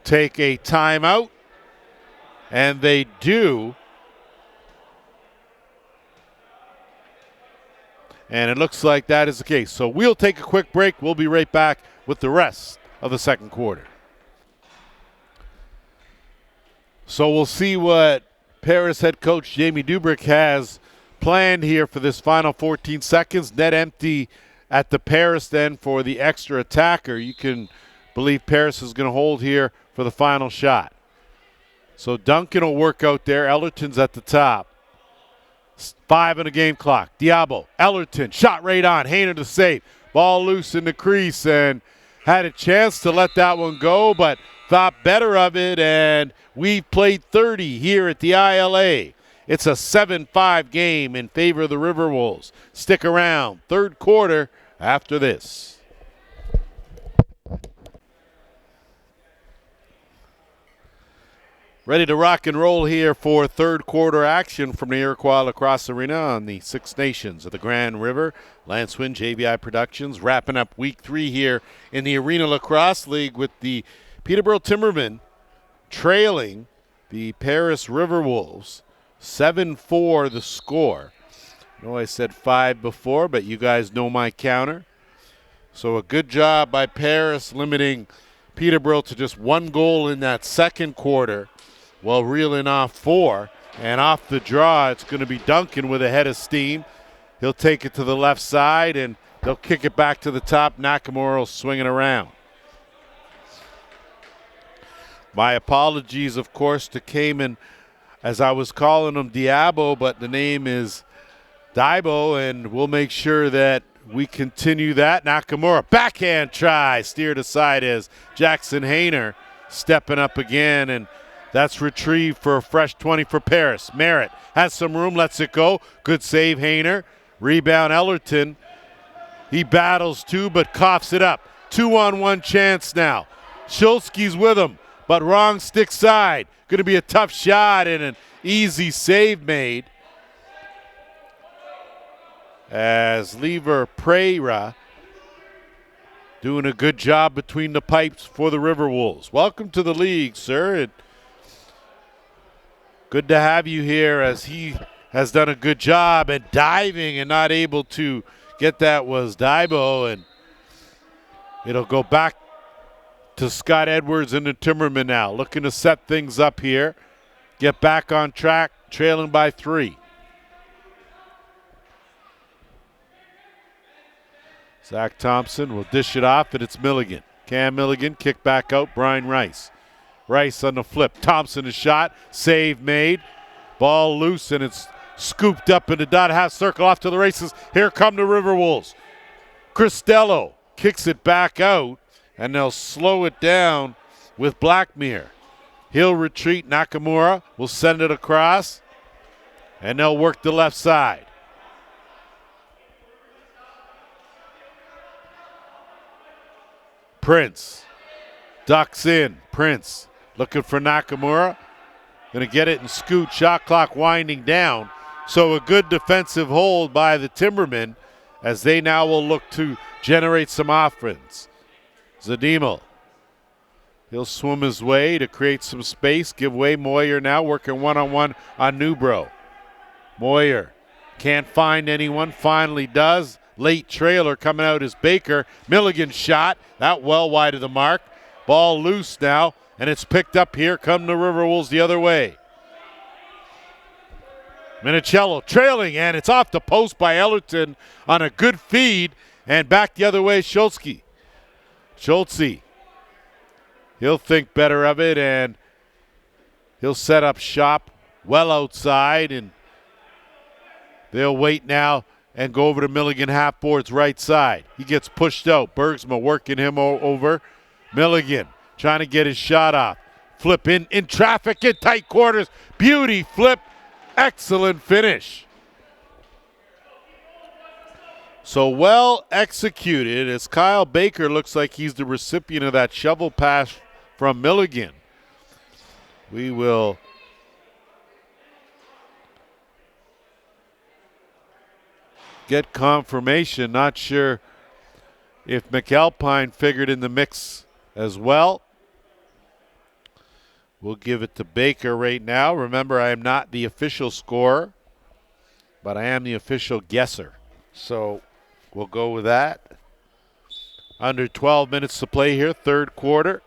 take a timeout. And they do. And it looks like that is the case. So we'll take a quick break. We'll be right back with the rest of the second quarter. So we'll see what Paris head coach Jamie Dubrick has planned here for this final 14 seconds. Net empty at the Paris end for the extra attacker. You can believe Paris is going to hold here for the final shot. So Duncan will work out there. Ellerton's at the top. 5 on the game clock. Diabo, Ellerton, shot right on. Hayner to save. Ball loose in the crease and had a chance to let that one go, but thought better of it, and we've played 30 here at the ILA. It's a 7-5 game in favor of the Riverwolves. Stick around. Third quarter after this. Ready to rock and roll here for third quarter action from the Iroquois Lacrosse Arena on the Six Nations of the Grand River. Lance Wynn, JVI Productions, wrapping up week 3 here in the Arenalacrosseleague with the Peterborough Timbermen trailing the Paris Riverwolves. 7-4 the score. I know I said 5 before, but you guys know my counter. So a good job by Paris limiting Peterborough to just 1 goal in that second quarter, while reeling off 4. And off the draw, it's going to be Duncan with a head of steam. He'll take it to the left side, and they'll kick it back to the top. Nakamura will swing it around. My apologies, of course, to Cayman, as I was calling him Diabo, but the name is Daibo, and we'll make sure that we continue that. Nakamura, backhand try, steered aside as Jackson Hayner stepping up again, and that's retrieved for a fresh 20 for Paris. Merritt has some room, lets it go. Good save, Hayner. Rebound, Ellerton. He battles too, but coughs it up. 2-on-1 chance now. Shulsky's with him, but wrong stick side. Going to be a tough shot and an easy save made, as Lever Pereira doing a good job between the pipes for the Riverwolves. Welcome to the league, sir. And good to have you here, as he has done a good job at diving and not able to get that was Daibo, and it'll go back to Scott Edwards and the Timbermen now, looking to set things up here, get back on track, trailing by 3. Zach Thompson will dish it off, and it's Milligan. Cam Milligan, kick back out, Brian Rice. Rice on the flip. Thompson a shot, save made. Ball loose, and it's scooped up in the dot half circle off to the races. Here come the Riverwolves. Cristello kicks it back out, and they'll slow it down with Blackmere. He'll retreat. Nakamura will send it across, and they'll work the left side. Prince ducks in. Prince looking for Nakamura. Going to get it and scoot. Shot clock winding down. So a good defensive hold by the Timbermen, as they now will look to generate some offense. Zadimel. He'll swim his way to create some space. Give way. Moyer now working one-on-one on Newbro. Moyer can't find anyone. Finally does. Late trailer coming out is Baker. Milligan shot. That well wide of the mark. Ball loose now, and it's picked up. Here come the Riverwolves the other way. Minicello trailing, and it's off the post by Ellerton on a good feed, and back the other way, Schultze. He'll think better of it, and he'll set up shop well outside, and they'll wait now and go over to Milligan half boards right side. He gets pushed out. Bergsma working him over. Milligan trying to get his shot off. Flip in traffic, in tight quarters. Beauty flip. Excellent finish. So well executed, as Kyle Baker looks like he's the recipient of that shovel pass from Milligan. We will get confirmation. Not sure if McAlpine figured in the mix as well. We'll give it to Baker right now. Remember, I am not the official scorer, but I am the official guesser. So we'll go with that. Under 12 minutes to play here, third quarter.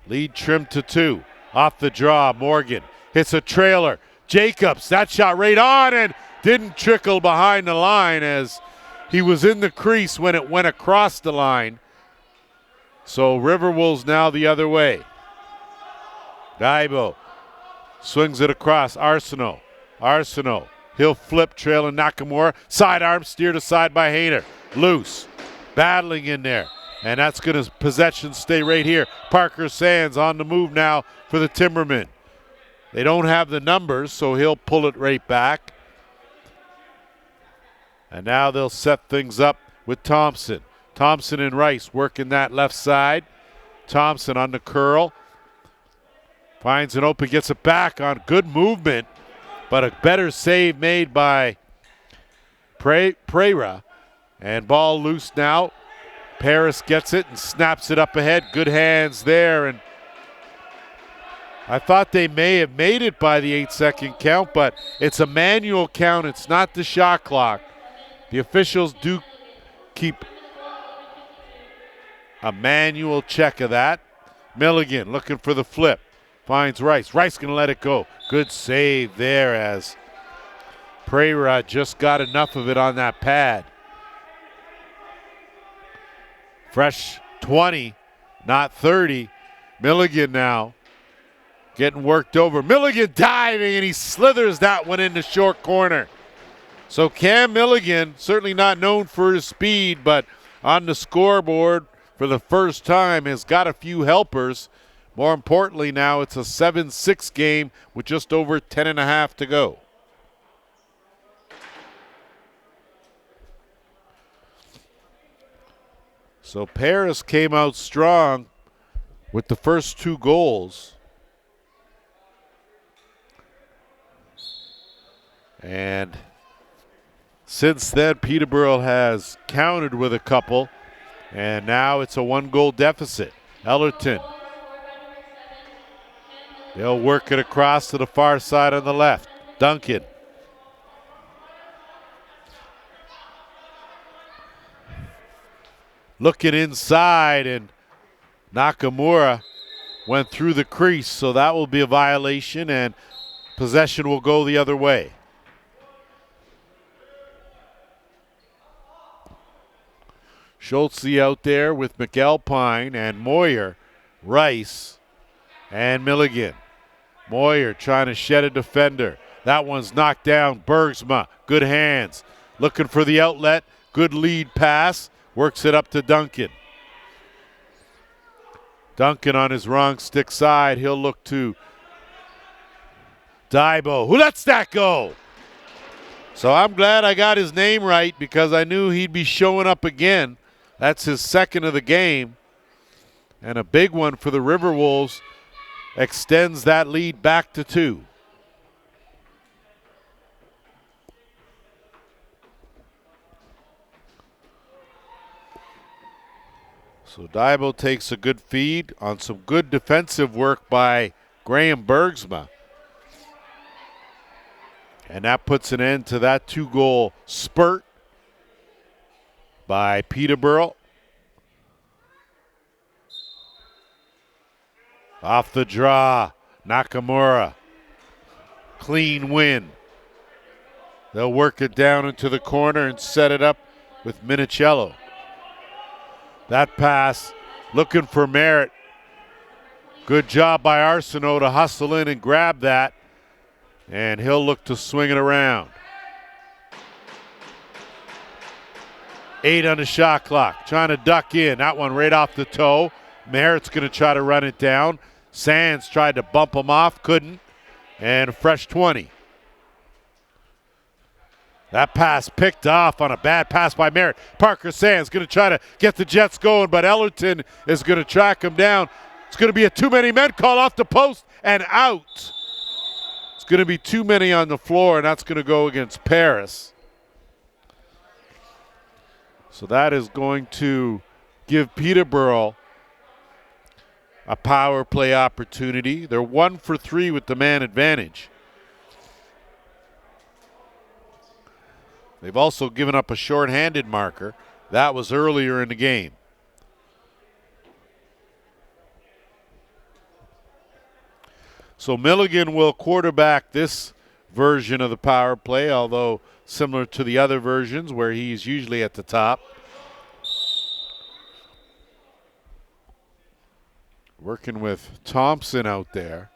Lead trimmed to 2. Off the draw, Morgan hits a trailer. Jacobs, that shot right on and didn't trickle behind the line, as he was in the crease when it went across the line. So Riverwolves now the other way. Daibo swings it across. Arsenault. He'll flip, trailing Nakamura. Sidearm steered aside by Hayner. Loose. Battling in there. And that's going to possession stay right here. Parker Sands on the move now for the Timbermen. They don't have the numbers, so he'll pull it right back. And now they'll set things up with Thompson. Thompson and Rice working that left side. Thompson on the curl. Finds an open, gets it back on good movement, but a better save made by Pereira. And ball loose now. Paris gets it and snaps it up ahead. Good hands there. And I thought they may have made it by the 8-second count, but it's a manual count. It's not the shot clock. The officials do keep a manual check of that. Milligan looking for the flip. Finds Rice. Rice going to let it go. Good save there, as Pereira just got enough of it on that pad. Fresh 20, not 30. Milligan now getting worked over. Milligan diving, and he slithers that one in the short corner. So Cam Milligan, certainly not known for his speed, but on the scoreboard for the first time has got a few helpers. More importantly now, it's a 7-6 game with just over 10.5 to go. So Paris came out strong with the first 2 goals. And since then, Peterborough has countered with a couple, and now it's a 1-goal deficit. Ellerton. They'll work it across to the far side on the left. Duncan. Looking inside, and Nakamura went through the crease, so that will be a violation, and possession will go the other way. Schultze out there with McAlpine and Moyer, Rice, and Milligan. Moyer trying to shed a defender. That one's knocked down. Bergsma, good hands. Looking for the outlet. Good lead pass. Works it up to Duncan. Duncan on his wrong stick side. He'll look to Daibo, who lets that go. So I'm glad I got his name right because I knew he'd be showing up again. That's his second of the game. And a big one for the Riverwolves. Extends that lead back to 2. So Daibo takes a good feed on some good defensive work by Graham Bergsma. And that puts an end to that 2-goal spurt by Peterborough. Off the draw, Nakamura. Clean win. They'll work it down into the corner and set it up with Minicello. That pass, looking for Merritt. Good job by Arsenault to hustle in and grab that. And he'll look to swing it around. 8 on the shot clock, trying to duck in. That one right off the toe. Merritt's going to try to run it down. Sands tried to bump him off, couldn't. And a fresh 20. That pass picked off on a bad pass by Merritt. Parker Sands going to try to get the Jets going, but Ellerton is going to track him down. It's going to be a too many men call off the post and out. It's going to be too many on the floor, and that's going to go against Paris. So that is going to give Peterborough a power play opportunity. They're 1 for 3 with the man advantage. They've also given up a shorthanded marker. That was earlier in the game. So Milligan will quarterback this version of the power play, although similar to the other versions where he's usually at the top. Working with Thompson out there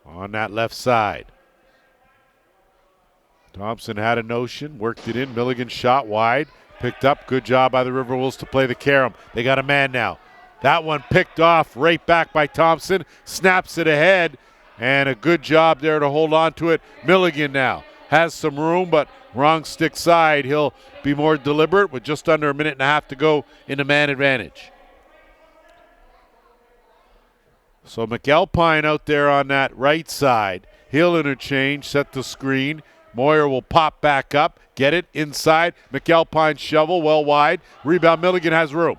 on that left side. Thompson had a notion, worked it in. Milligan shot wide, picked up. Good job by the Riverwolves to play the carom. They got a man now. That one picked off right back by Thompson. Snaps it ahead, and a good job there to hold on to it. Milligan now has some room, but wrong stick side. He'll be more deliberate with just under a minute and a half to go in the man advantage. So McAlpine out there on that right side. He'll interchange, set the screen. Moyer will pop back up, get it inside. McAlpine shovel well wide. Rebound, Milligan has room.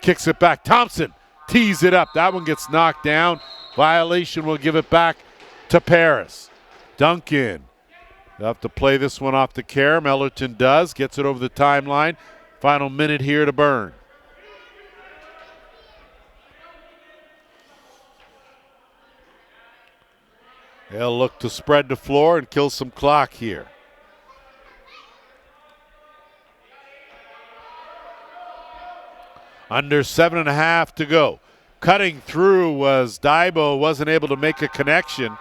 Kicks it back. Thompson tees it up. That one gets knocked down. Violation will give it back to Paris. Duncan. They'll have to play this one off the carom. Ellerton does. Gets it over the timeline. Final minute here to burn. They'll look to spread the floor and kill some clock here. Under 7.5 to go. Cutting through was Daibo, wasn't able to make a connection.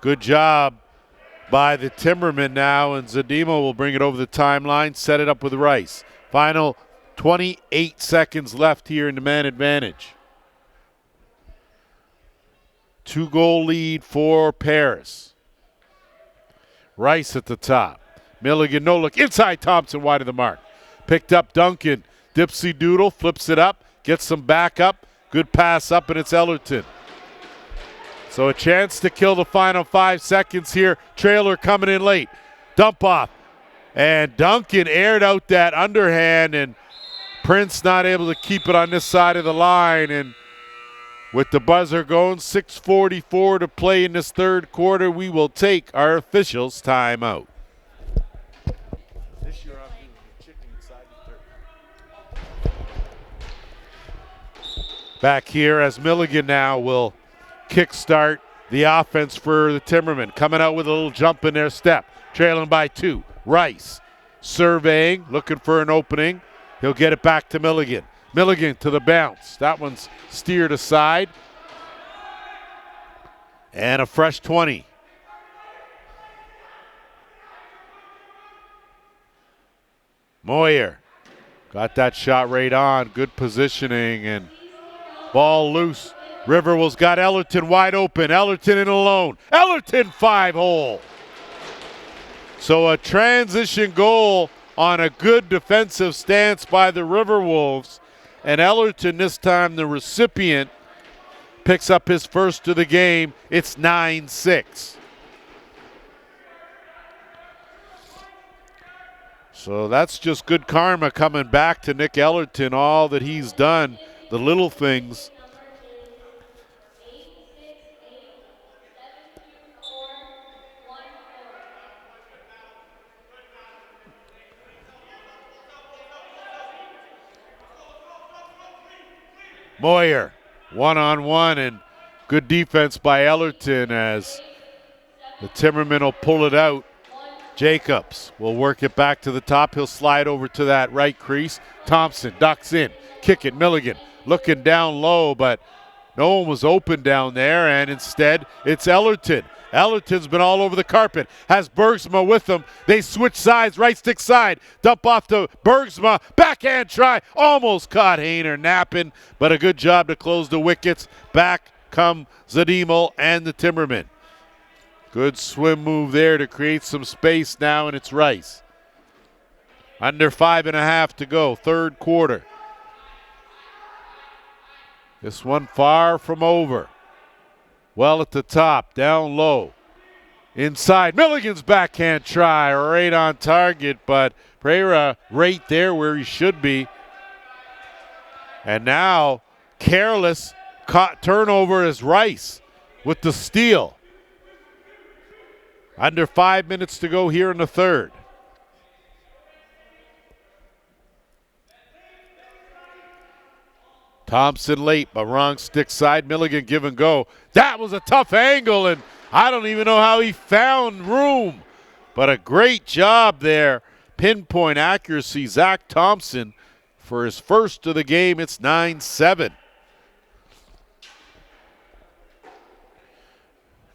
Good job by the Timbermen now, and Zadimo will bring it over the timeline, set it up with Rice. Final 28 seconds left here in the man advantage. 2-goal lead for Paris. Rice at the top. Milligan, no look. Inside Thompson, wide of the mark. Picked up Duncan. Dipsy Doodle flips it up, gets some backup. Good pass up, and it's Ellerton. So a chance to kill the final 5 seconds here. Trailer coming in late. Dump off. And Duncan aired out that underhand, and Prince not able to keep it on this side of the line. And with the buzzer going, 6:44 to play in this third quarter, we will take our officials' timeout. This year I'm doing the chicken inside the third. Back here as Milligan now will kickstart the offense for the Timbermen. Coming out with a little jump in their step. Trailing by 2. Rice surveying, looking for an opening. He'll get it back to Milligan. Milligan to the bounce. That one's steered aside. And a fresh 20. Moyer got that shot right on. Good positioning and ball loose. Riverwolves got Ellerton wide open. Ellerton in alone. Ellerton 5-hole. So a transition goal on a good defensive stance by the Riverwolves. And Ellerton, this time the recipient, picks up his first of the game. It's 9-6. So that's just good karma coming back to Nick Ellerton, all that he's done, the little things. Moyer, one-on-one, and good defense by Ellerton as the Timbermen will pull it out. Jacobs will work it back to the top. He'll slide over to that right crease. Thompson ducks in, kick it. Milligan looking down low, but no one was open down there, and instead it's Ellerton. Ellerton's been all over the carpet, has Bergsma with him. They switch sides, right stick side. Dump off to Bergsma, backhand try. Almost caught Hayner napping, but a good job to close the wickets. Back come Zadimo and the Timbermen. Good swim move there to create some space now, and it's Rice. Under 5.5 to go, third quarter. This one far from over. Well at the top, down low. Inside, Milligan's backhand try, right on target, but Pereira right there where he should be. And now, careless turnover is Rice with the steal. Under 5 minutes to go here in the third. Thompson late, but wrong stick side. Milligan give and go. That was a tough angle, and I don't even know how he found room. But a great job there. Pinpoint accuracy, Zach Thompson for his first of the game. It's 9-7.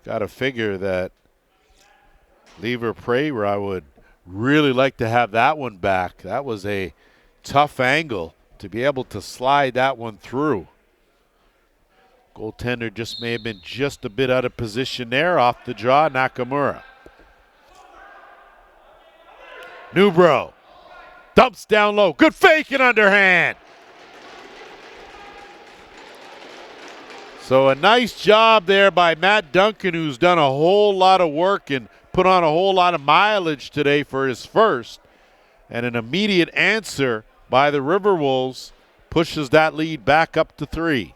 Got to figure that Lever Pereira would really like to have that one back. That was a tough angle to be able to slide that one through. Goaltender just may have been just a bit out of position there. Off the draw, Nakamura. Newbro dumps down low. Good fake and underhand. So a nice job there by Matt Duncan, who's done a whole lot of work and put on a whole lot of mileage today for his first. And an immediate answer by the Riverwolves pushes that lead back up to 3.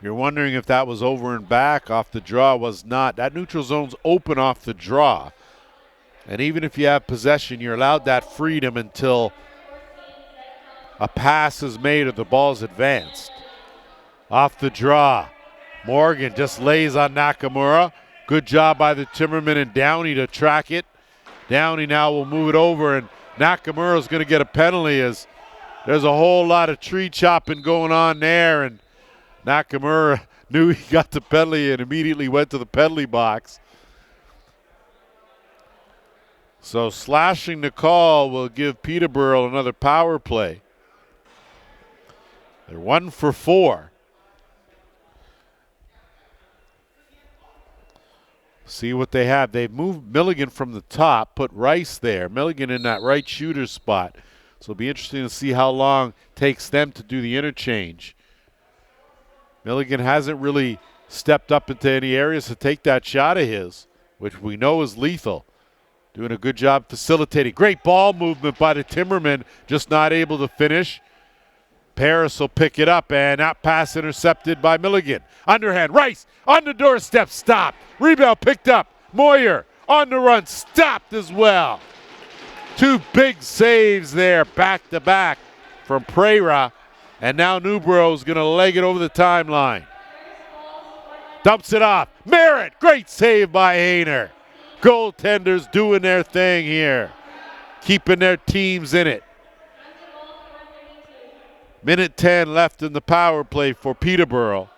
You're wondering if that was over and back off the draw. Was not. That neutral zone's open off the draw. And even if you have possession, you're allowed that freedom until a pass is made or the ball's advanced. Off the draw, Morgan just lays on Nakamura. Good job by the Timbermen and Downey to track it. Downey now will move it over, and Nakamura's going to get a penalty as there's a whole lot of tree chopping going on there, and Nakamura knew he got the penalty and immediately went to the penalty box. So slashing the call will give Peterborough another power play. They're 1 for 4. See what they have. They've moved Milligan from the top, put Rice there. Milligan in that right shooter spot. So it'll be interesting to see how long it takes them to do the interchange. Milligan hasn't really stepped up into any areas to take that shot of his, which we know is lethal. Doing a good job facilitating. Great ball movement by the Timbermen, just not able to finish. Paris will pick it up, and that pass intercepted by Milligan. Underhand, Rice on the doorstep, stopped. Rebound picked up. Moyer on the run, stopped as well. 2 big saves there, back to back from Pereira, and now Newborough's going to leg it over the timeline. Dumps it off. Merritt, great save by Hayner. Goaltenders doing their thing here, keeping their teams in it. Minute 10 left in the power play for Peterborough.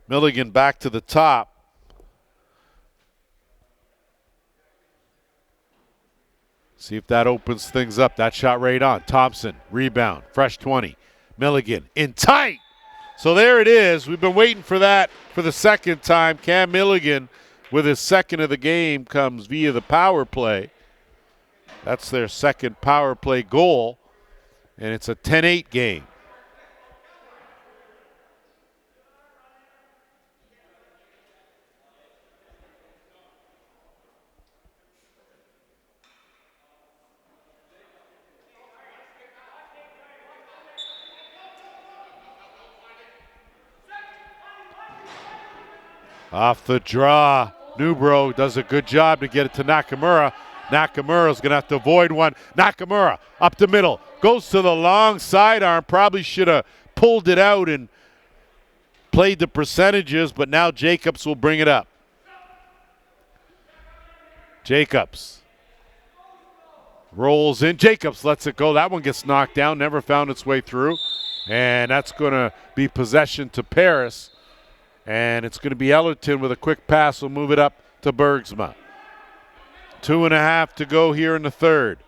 Milligan back to the top. See if that opens things up. That shot right on. Thompson, rebound, fresh 20. Milligan in tight. So there it is. We've been waiting for that for the second time. Cam Milligan, with his second of the game, comes via the power play. That's their second power play goal, and it's a 10-8 game. Off the draw, Newborough does a good job to get it to Nakamura. Nakamura's going to have to avoid one. Nakamura up the middle. Goes to the long sidearm. Probably should have pulled it out and played the percentages, but now Jacobs will bring it up. Jacobs rolls in. Jacobs lets it go. That one gets knocked down. Never found its way through. And that's going to be possession to Paris. And it's going to be Ellerton with a quick pass. Will move it up to Bergsma. 2.5 to go here in the third.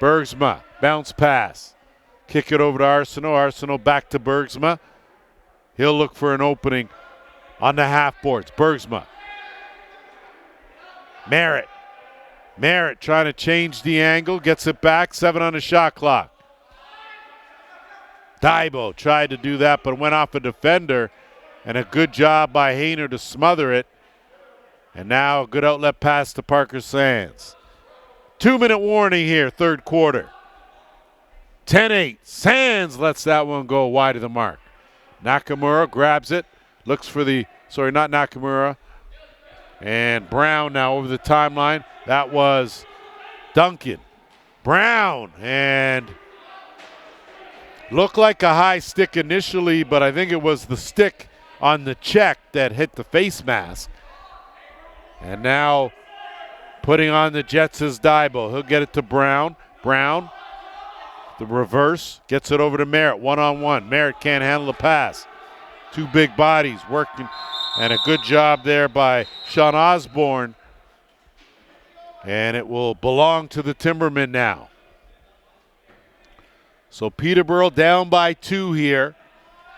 Bergsma, bounce pass. Kick it over to Arsenault. Arsenault back to Bergsma. He'll look for an opening on the half boards. Bergsma. Merritt. Merritt trying to change the angle. Gets it back. 7 on the shot clock. Daibo tried to do that but went off a defender. And a good job by Hayner to smother it. And now a good outlet pass to Parker Sands. 2-minute warning here, third quarter. 10-8. Sands lets that one go wide of the mark. Nakamura grabs it. Looks for the, sorry, not Nakamura. And Brown now over the timeline. That was Duncan. Brown, and looked like a high stick initially, but I think it was the stick on the check that hit the face mask. And now putting on the Jets is Daibo. He'll get it to Brown. Brown, the reverse, gets it over to Merritt. One-on-one. Merritt can't handle the pass. 2 big bodies working, and a good job there by Sean Osborne. And it will belong to the Timbermen now. So Peterborough down by 2 here,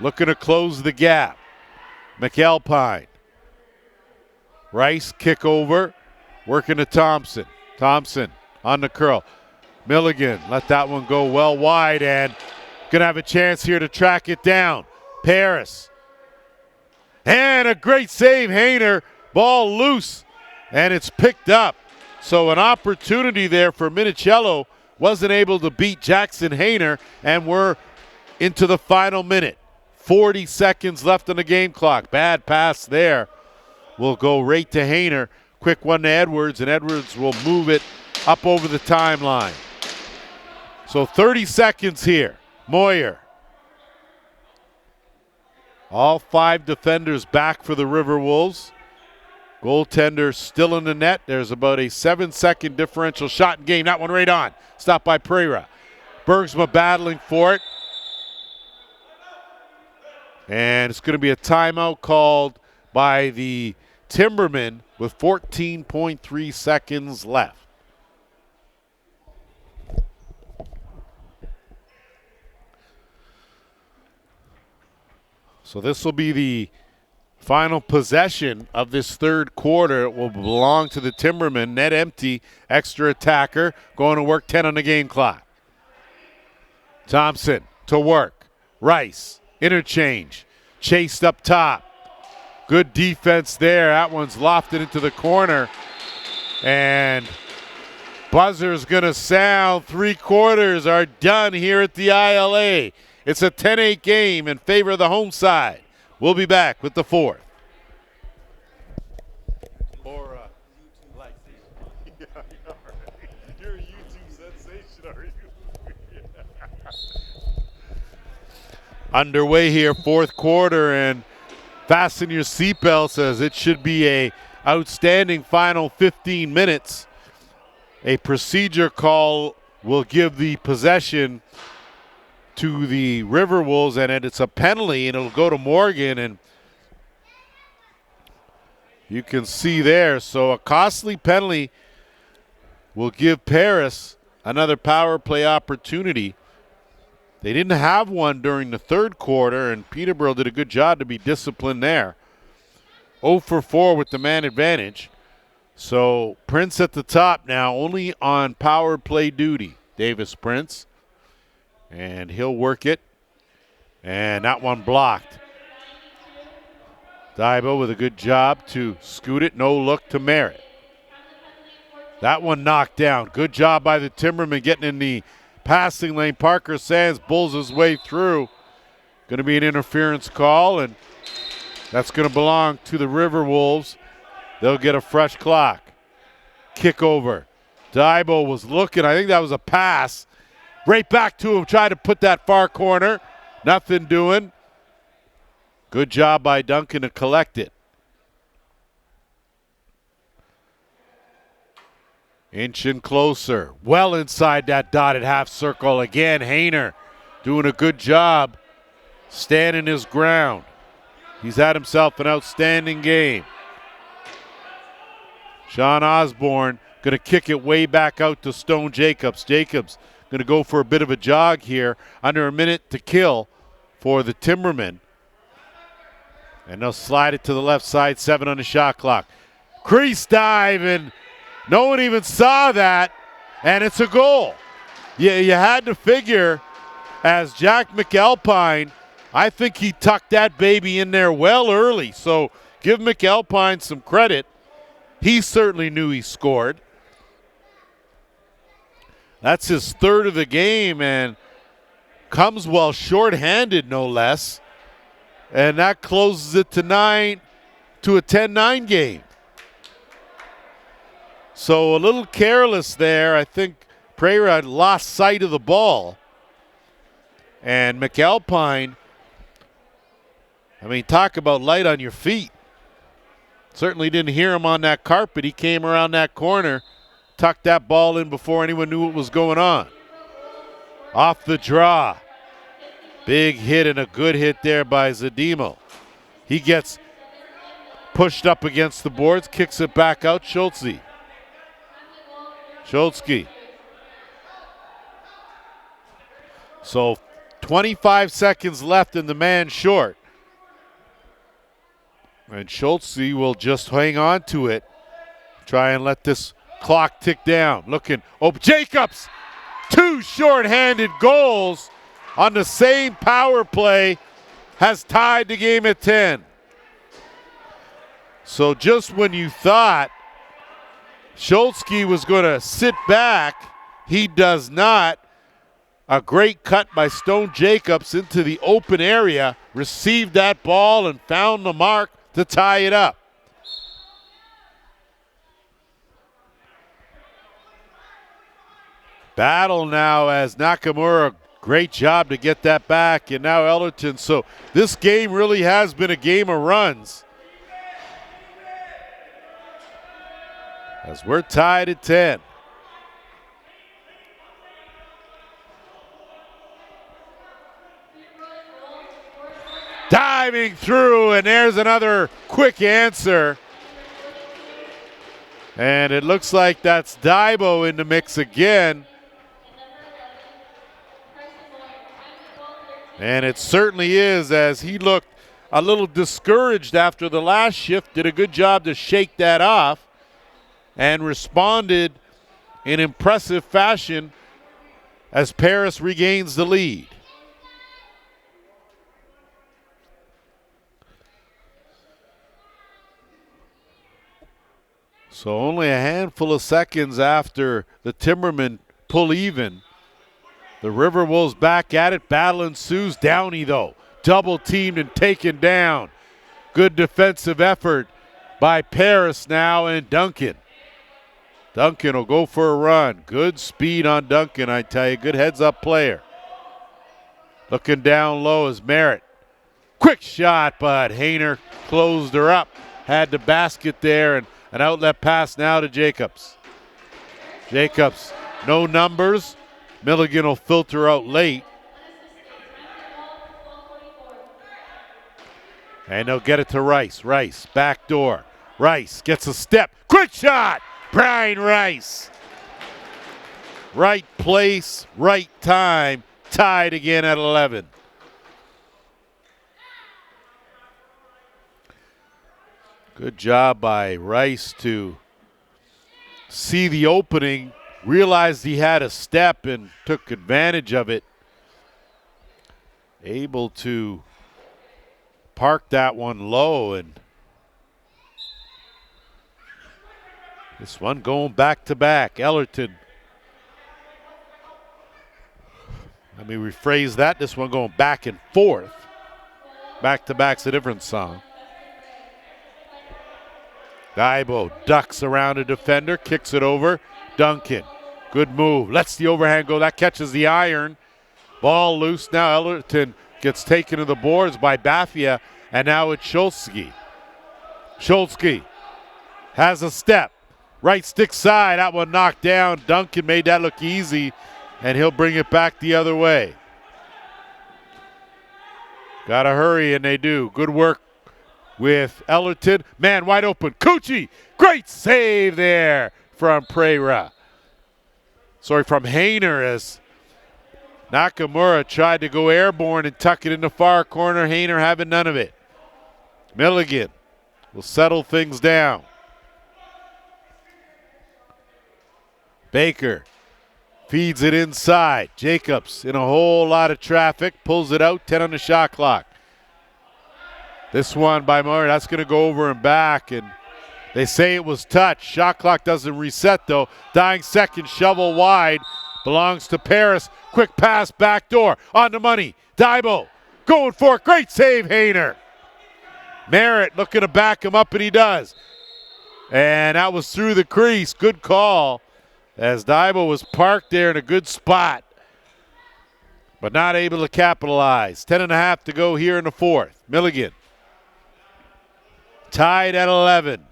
looking to close the gap. McAlpine. Rice kick over, working to Thompson. Thompson on the curl. Milligan let that one go well wide and going to have a chance here to track it down. Paris. And a great save, Hayner. Ball loose, and it's picked up. So an opportunity there for Minicello. Wasn't able to beat Jackson Hayner, and we're into the final minute. 40 seconds left on the game clock. Bad pass there. Will go right to Hayner. Quick one to Edwards, and Edwards will move it up over the timeline. So 30 seconds here. Moyer. All 5 defenders back for the Riverwolves. Goaltender still in the net. There's about a 7-second differential shot in game. That one right on. Stopped by Pereira. Bergsma battling for it. And it's going to be a timeout called by the Timbermen with 14.3 seconds left. So this will be the final possession of this third quarter. It will belong to the Timbermen. Net empty, extra attacker, going to work 10 on the game clock. Thompson to work. Rice, interchange, chased up top. Good defense there. That one's lofted into the corner. And buzzer's going to sound. 3 quarters are done here at the ILA. It's a 10-8 game in favor of the home side. We'll be back with the fourth. Or like, yeah, you're a YouTube sensation, are you? Underway here, fourth quarter, and fasten your seatbelts as it should be a outstanding final 15 minutes. A procedure call will give the possession to the Riverwolves, and it's a penalty, and it'll go to Morgan, and you can see there. So a costly penalty will give Paris another power play opportunity. They didn't have one during the third quarter, and Peterborough did a good job to be disciplined there. 0 for 4 with the man advantage. So Prince at the top now, only on power play duty. Davis Prince. And he'll work it. And that one blocked. Daibo with a good job to scoot it. No look to Merritt. That one knocked down. Good job by the Timbermen getting in the passing lane. Parker Sands bulls his way through. Going to be an interference call, and that's going to belong to the Riverwolves. They'll get a fresh clock. Kick over. Daibo was looking. I think that was a pass. Right back to him, tried to put that far corner. Nothing doing. Good job by Duncan to collect it. Inching closer. Well inside that dotted half circle again. Hayner doing a good job standing his ground. He's had himself an outstanding game. Sean Osborne going to kick it way back out to Stone Jacobs. Jacobs going to go for a bit of a jog here. Under a minute to kill for the Timbermen. And they'll slide it to the left side. 7 on the shot clock. Crease dive, and no one even saw that. And it's a goal. You had to figure, as Jack McAlpine, I think he tucked that baby in there well early. So give McAlpine some credit. He certainly knew he scored. That's his third of the game, and comes well shorthanded, no less. And that closes it to a 10-9 game. So a little careless there. I think Pereira lost sight of the ball. And McAlpine, I mean, talk about light on your feet. Certainly didn't hear him on that carpet. He came around that corner, tucked that ball in before anyone knew what was going on. Off the draw. Big hit and a good hit there by Zadimo. He gets pushed up against the boards, kicks it back out. Schultze. So 25 seconds left and the man short. And Schultze will just hang on to it. Try and let this clock tick down. Looking. Oh, Jacobs! 2 short-handed goals on the same power play has tied the game at 10. So just when you thought Schultze was going to sit back, he does not. A great cut by Stone Jacobs into the open area, received that ball and found the mark to tie it up. Battle now as Nakamura Great job to get that back, and now Ellerton. So this game really has been a game of runs. As we're tied at 10. Diving through, and there's another quick answer. And it looks like that's Daibo in the mix again. And it certainly is, as he looked a little discouraged after the last shift. Did a good job to shake that off and responded in impressive fashion as Paris regains the lead. So only a handful of seconds after the Timbermen pull even, the Riverwolves back at it. Battle ensues. Downey, though, double teamed and taken down. Good defensive effort by Paris now, and Duncan. Duncan will go for a run. Good speed on Duncan, I tell you. Good heads-up player. Looking down low is Merritt. Quick shot, but Hayner closed her up. Had the basket there, and an outlet pass now to Jacobs. Jacobs, no numbers. Milligan will filter out late. And they'll get it to Rice. Rice, back door. Rice gets a step. Quick shot! Brian Rice. Right place, right time. Tied again at 11. Good job by Rice to see the opening, realized he had a step and took advantage of it. Able to park that one low, and this one going back to back. Ellerton. Let me rephrase that. This one going back and forth. Back to back's a different song. Daibo ducks around a defender, kicks it over. Duncan, good move. Lets the overhand go. That catches the iron. Ball loose. Now Ellerton gets taken to the boards by Bafia, and now it's Schultzky. Schultzky has a step. Right stick side. That one knocked down. Duncan made that look easy, and he'll bring it back the other way. Got to hurry, and they do. Good work with Ellerton. Man wide open. Cucci. Great save there from Pereira. Sorry, from Hayner, as Nakamura tried to go airborne and tuck it in the far corner. Hayner having none of it. Milligan will settle things down. Baker feeds it inside. Jacobs in a whole lot of traffic. Pulls it out. 10 on the shot clock. This one by Murray, that's going to go over and back, and they say it was touch. Shot clock doesn't reset, though. Dying second, shovel wide. Belongs to Paris. Quick pass, back door. On the money. Daibo going for it. Great save, Hayner. Merritt looking to back him up, and he does. And that was through the crease. Good call, as Daibo was parked there in a good spot, but not able to capitalize. 10.5 to go here in the fourth. Milligan tied at 11.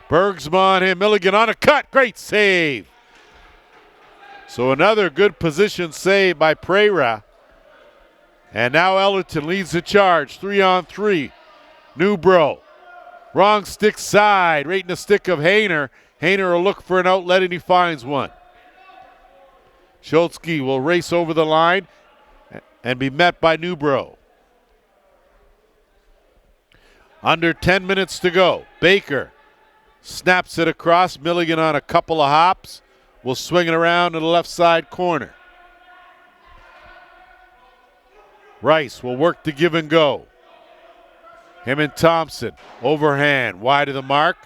Bergsma and Milligan on a cut. Great save. So another good position save by Pereira. And now Ellerton leads the charge. 3-on-3. Newbro. Wrong stick side. Right in the stick of Hayner. Hayner will look for an outlet, and he finds one. Schultzky will race over the line and be met by Newbro. Under 10 minutes to go. Baker snaps it across. Milligan on a couple of hops. Will swing it around to the left side corner. Rice will work to give and go. Him and Thompson. Overhand. Wide of the mark.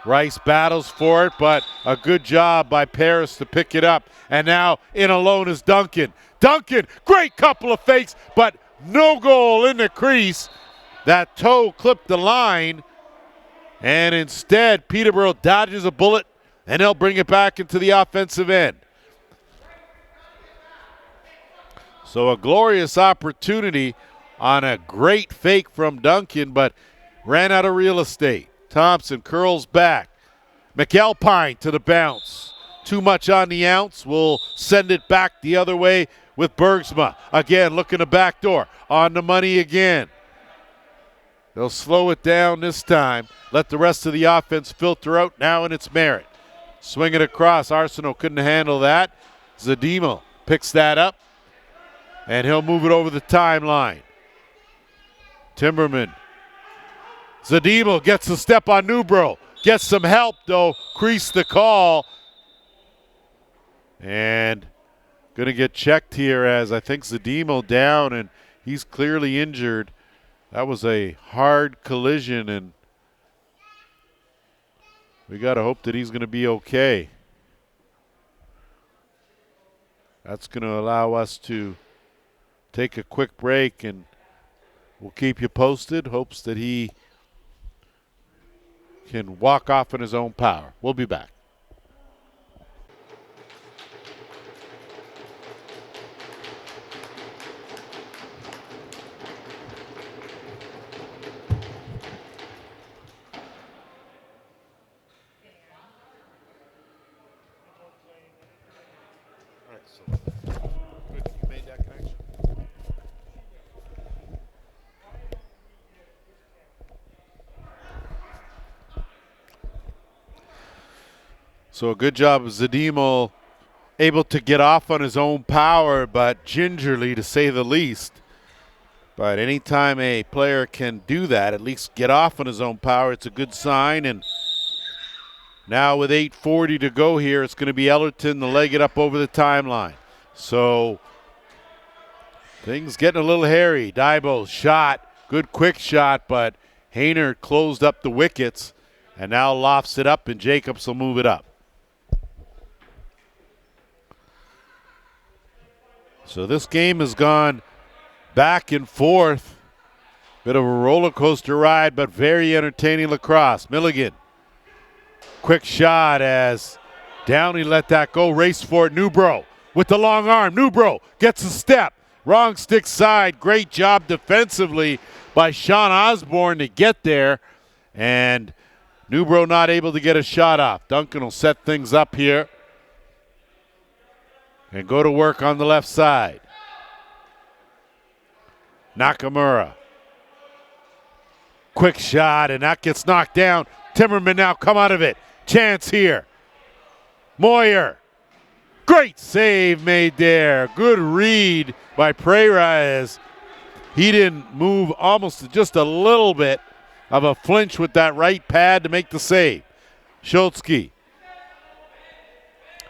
Rice battles for it, but a good job by Paris to pick it up. And now in alone is Duncan. Duncan, great couple of fakes, but no goal in the crease. That toe clipped the line, and instead Peterborough dodges a bullet and they'll bring it back into the offensive end. So a glorious opportunity on a great fake from Duncan, but ran out of real estate. Thompson curls back. McAlpine to the bounce. Too much on the ounce. Will send it back the other way with Bergsma. Again, looking the back door. On the money again. They'll slow it down this time. Let the rest of the offense filter out now, and it's Merritt. Swing it across. Arsenault couldn't handle that. Zadimo picks that up, and he'll move it over the timeline. Timbermen. Zadimo gets a step on Newbro. Gets some help, though. Crease the call. And going to get checked here as I think Zadimo down, and he's clearly injured. That was a hard collision, and we got to hope that he's going to be okay. That's going to allow us to take a quick break, and we'll keep you posted. Hopes that he can walk off in his own power. We'll be back. So a good job of Zadimo, able to get off on his own power, but gingerly to say the least. But anytime a player can do that, at least get off on his own power, it's a good sign. And now with 8:40 to go here, it's going to be Ellerton to leg it up over the timeline. So things getting a little hairy. Daibo's shot, good quick shot, but Hayner closed up the wickets and now lofts it up, and Jacobs will move it up. So this game has gone back and forth. Bit of a roller coaster ride, but very entertaining lacrosse. Milligan, quick shot as Downey let that go. Race for it. Newbro with the long arm. Newbro gets a step. Wrong stick side. Great job defensively by Sean Osborne to get there. And Newbro not able to get a shot off. Duncan will set things up here and go to work on the left side. Nakamura. Quick shot, and that gets knocked down. Timbermen now come out of it. Chance here. Moyer. Great save made there. Good read by Pereira as he didn't move almost just a little bit of a flinch with that right pad to make the save. Schultzke.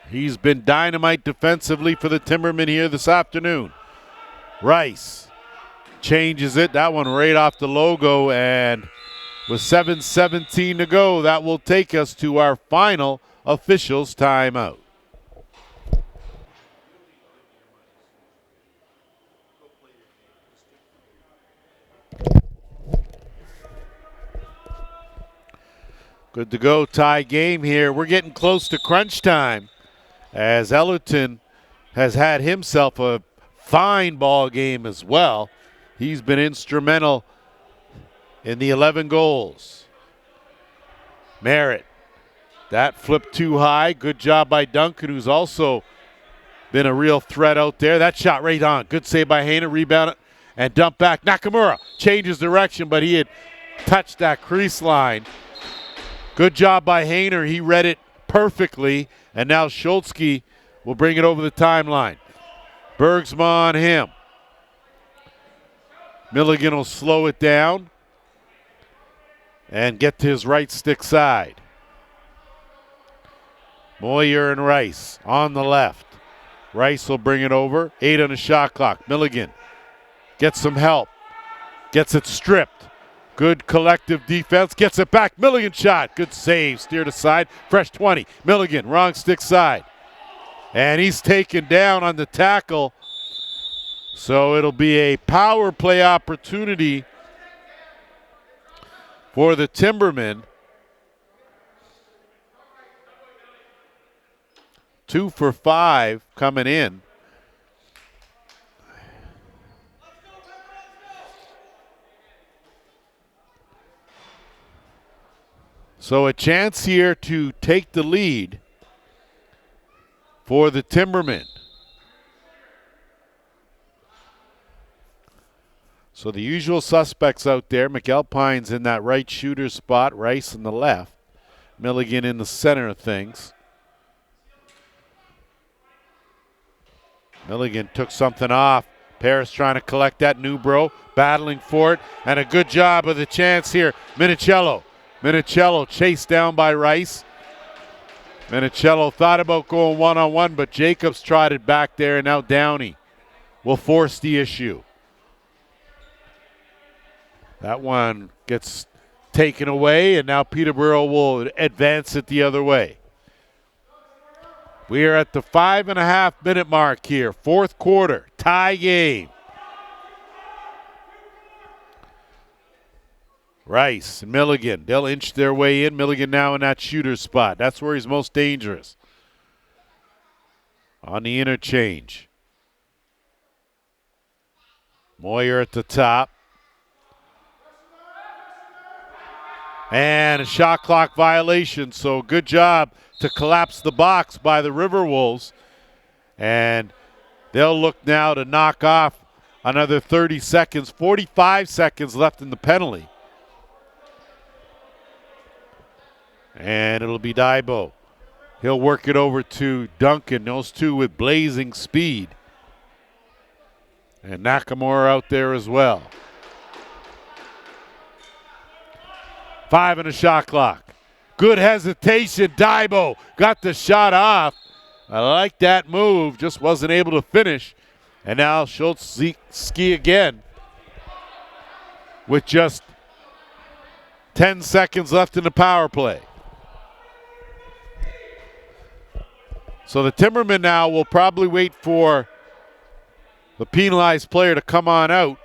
He's been dynamite defensively for the Timbermen here this afternoon. Rice changes it. That one right off the logo, and with 7:17 to go, that will take us to our final officials timeout. Good to go, tie game here. We're getting close to crunch time, as Ellerton has had himself a fine ball game as well. He's been instrumental in the 11 goals. Merritt, that flipped too high. Good job by Duncan, who's also been a real threat out there. That shot right on. Good save by Hayner. Rebound it and dump back. Nakamura changes direction, but he had touched that crease line. Good job by Hayner. He read it perfectly, and now Schultzke will bring it over the timeline. Bergsma on him. Milligan will slow it down and get to his right stick side. Moyer and Rice on the left. Rice will bring it over. 8 on the shot clock. Milligan gets some help. Gets it stripped. Good collective defense. Gets it back. Milligan shot. Good save. Steered aside. Fresh 20. Milligan, wrong stick side. And he's taken down on the tackle. So it'll be a power play opportunity for the Timbermen. 2 for 5 coming in. So a chance here to take the lead for the Timbermen. So the usual suspects out there. McAlpine's in that right shooter spot. Rice in the left. Milligan in the center of things. Milligan took something off. Paris trying to collect that. Newbro battling for it. And a good job of the chance here. Minicello chased down by Rice. Minicello thought about going one-on-one, but Jacobs tried it back there, and now Downey will force the issue. That one gets taken away, and now Peterborough will advance it the other way. We are at the 5.5-minute mark here. Fourth quarter, tie game. Rice and Milligan, they'll inch their way in. Milligan now in that shooter spot. That's where he's most dangerous. On the interchange. Moyer at the top. And a shot clock violation, so good job to collapse the box by the Riverwolves. And they'll look now to knock off another 30 seconds, 45 seconds left in the penalty. And it'll be Daibo. He'll work it over to Duncan, those two with blazing speed. And Nakamura out there as well. 5 on the shot clock. Good hesitation. Daibo got the shot off. I like that move. Just wasn't able to finish. And now Schultz ski again with just 10 seconds left in the power play. So the Timbermen now will probably wait for the penalized player to come on out.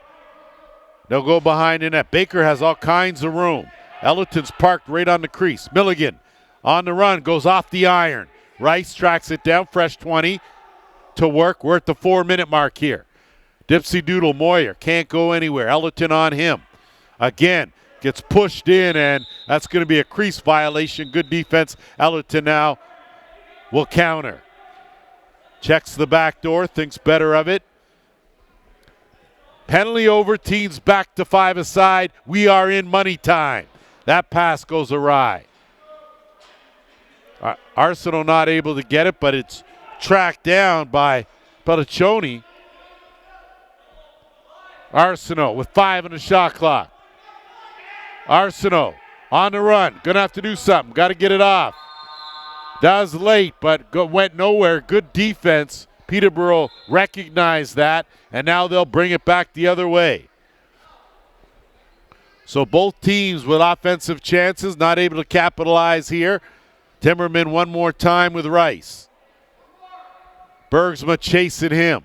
They'll go behind the net. Baker has all kinds of room. Ellerton's parked right on the crease. Milligan on the run, goes off the iron. Rice tracks it down, fresh 20 to work. We're at the 4-minute mark here. Dipsy Doodle Moyer can't go anywhere. Ellerton on him. Again, gets pushed in, and that's going to be a crease violation. Good defense. Ellerton now will counter. Checks the back door, thinks better of it. Penalty over, teams back to 5 aside. We are in money time. That pass goes awry. Arsenal not able to get it, but it's tracked down by Pelliccioni. Arsenal with 5 on the shot clock. Arsenal on the run. Gonna have to do something. Got to get it off. That was late, but went nowhere. Good defense. Peterborough recognized that, and now they'll bring it back the other way. So both teams with offensive chances, not able to capitalize here. Timbermen one more time with Rice. Bergsma chasing him.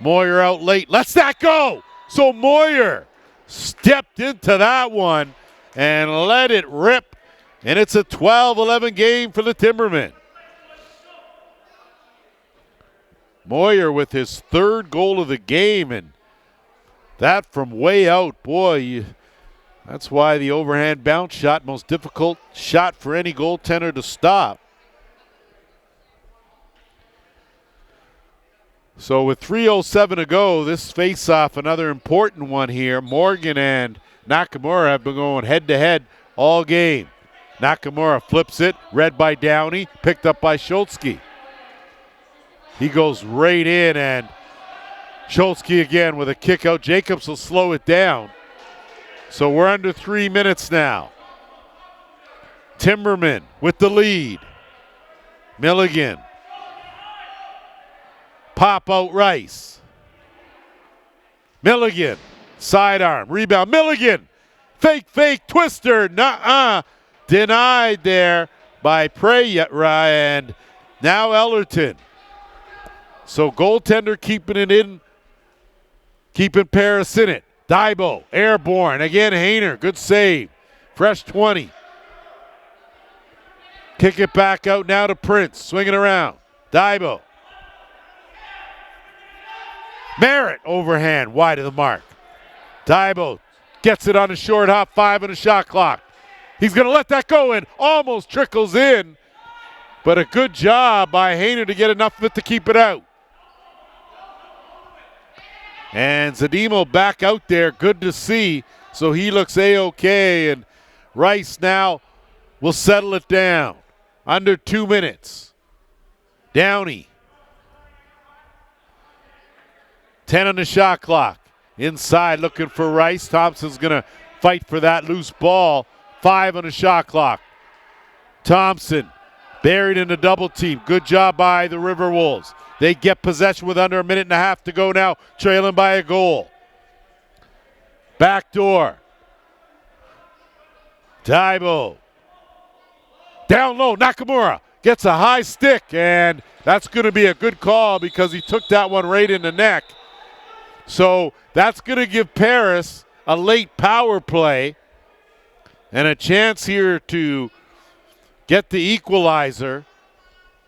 Moyer out late. Lets that go. So Moyer stepped into that one and let it rip. And it's a 12-11 game for the Timbermen. Moyer with his 3rd goal of the game, and that from way out. Boy, that's why the overhand bounce shot, most difficult shot for any goaltender to stop. So with 3:07 to go, this face-off, another important one here. Morgan and Nakamura have been going head-to-head all game. Nakamura flips it, read by Downey, picked up by Schultzke. He goes right in, and Schultzke again with a kick out. Jacobs will slow it down. So we're under 3 minutes now. Timbermen with the lead. Milligan. Pop out Rice. Milligan. Sidearm. Rebound. Milligan. Fake, twister. Nuh-uh. Denied there by Preya, and now Ellerton. So goaltender keeping it in, keeping Paris in it. Daibo, airborne. Again, Hayner, good save. Fresh 20. Kick it back out now to Prince, swinging around. Daibo. Merritt overhand, wide of the mark. Daibo gets it on the short hop, 5 on the shot clock. He's going to let that go in, almost trickles in, but a good job by Hayner to get enough of it to keep it out. And Zadimo back out there, good to see, so he looks A-okay, and Rice now will settle it down. Under 2 minutes. Downey. 10 on the shot clock. Inside looking for Rice. Thompson's going to fight for that loose ball. 5 on the shot clock. Thompson buried in the double team. Good job by the Riverwolves. They get possession with under a minute and a half to go now, trailing by a goal. Back door. Daibo. Down low, Nakamura gets a high stick, and that's going to be a good call because he took that one right in the neck. So that's going to give Paris a late power play and a chance here to get the equalizer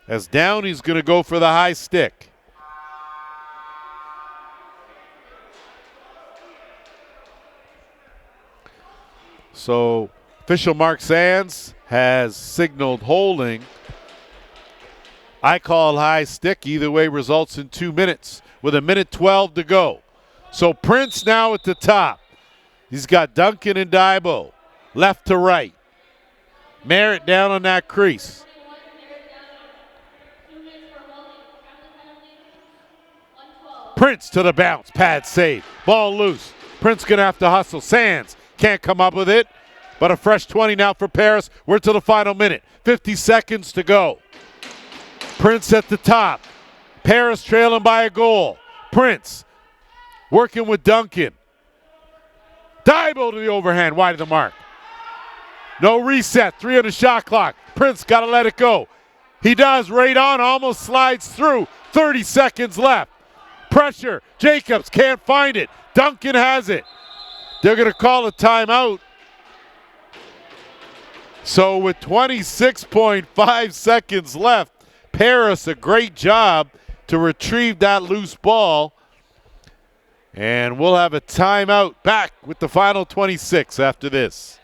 as Downey's going to go for the high stick. So official Mark Sands has signaled holding. I call high stick. Either way results in 2 minutes with 1:12 to go. So Prince now at the top. He's got Duncan and Daibo left to right. Merritt down on that crease. Prince to the bounce. Pad save. Ball loose. Prince going to have to hustle. Sands can't come up with it. But a fresh 20 now for Paris. We're to the final minute. 50 seconds to go. Prince at the top. Paris trailing by a goal. Prince working with Duncan. Daibo to the overhand, wide of the mark. No reset, 3 on the shot clock. Prince got to let it go. He does, right on, almost slides through. 30 seconds left. Pressure, Jacobs can't find it. Duncan has it. They're going to call a timeout. So with 26.5 seconds left, Paris, a great job to retrieve that loose ball. And we'll have a timeout. Back with the final 26 after this.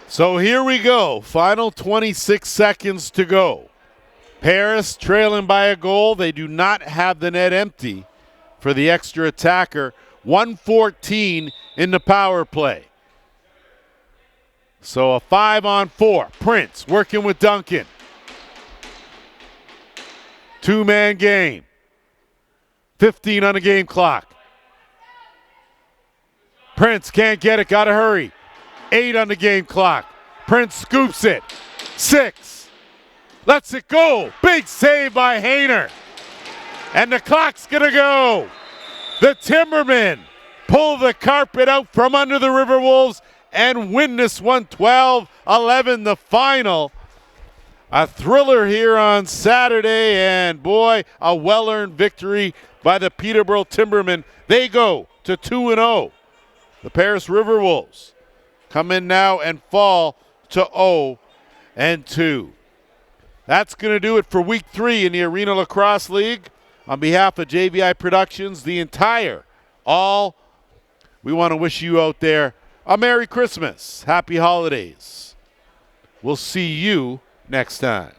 So here we go. Final 26 seconds to go. Paris trailing by a goal. They do not have the net empty for the extra attacker. 1:14 in the power play. So a 5-on-4. Prince working with Duncan. 2-man game. 15 on the game clock. Prince can't get it, gotta hurry. 8 on the game clock. Prince scoops it. 6. Lets it go. Big save by Hayner. And the clock's gonna go. The Timbermen pull the carpet out from under the Riverwolves and win this one 12-11, the final. A thriller here on Saturday, and boy, a well-earned victory by the Peterborough Timbermen. They go to 2-0. The Paris Riverwolves come in now and fall to 0-2. That's going to do it for Week 3 in the Arenalacrosseleague. On behalf of JVI Productions, the entire we want to wish you out there a Merry Christmas, Happy Holidays. We'll see you next time.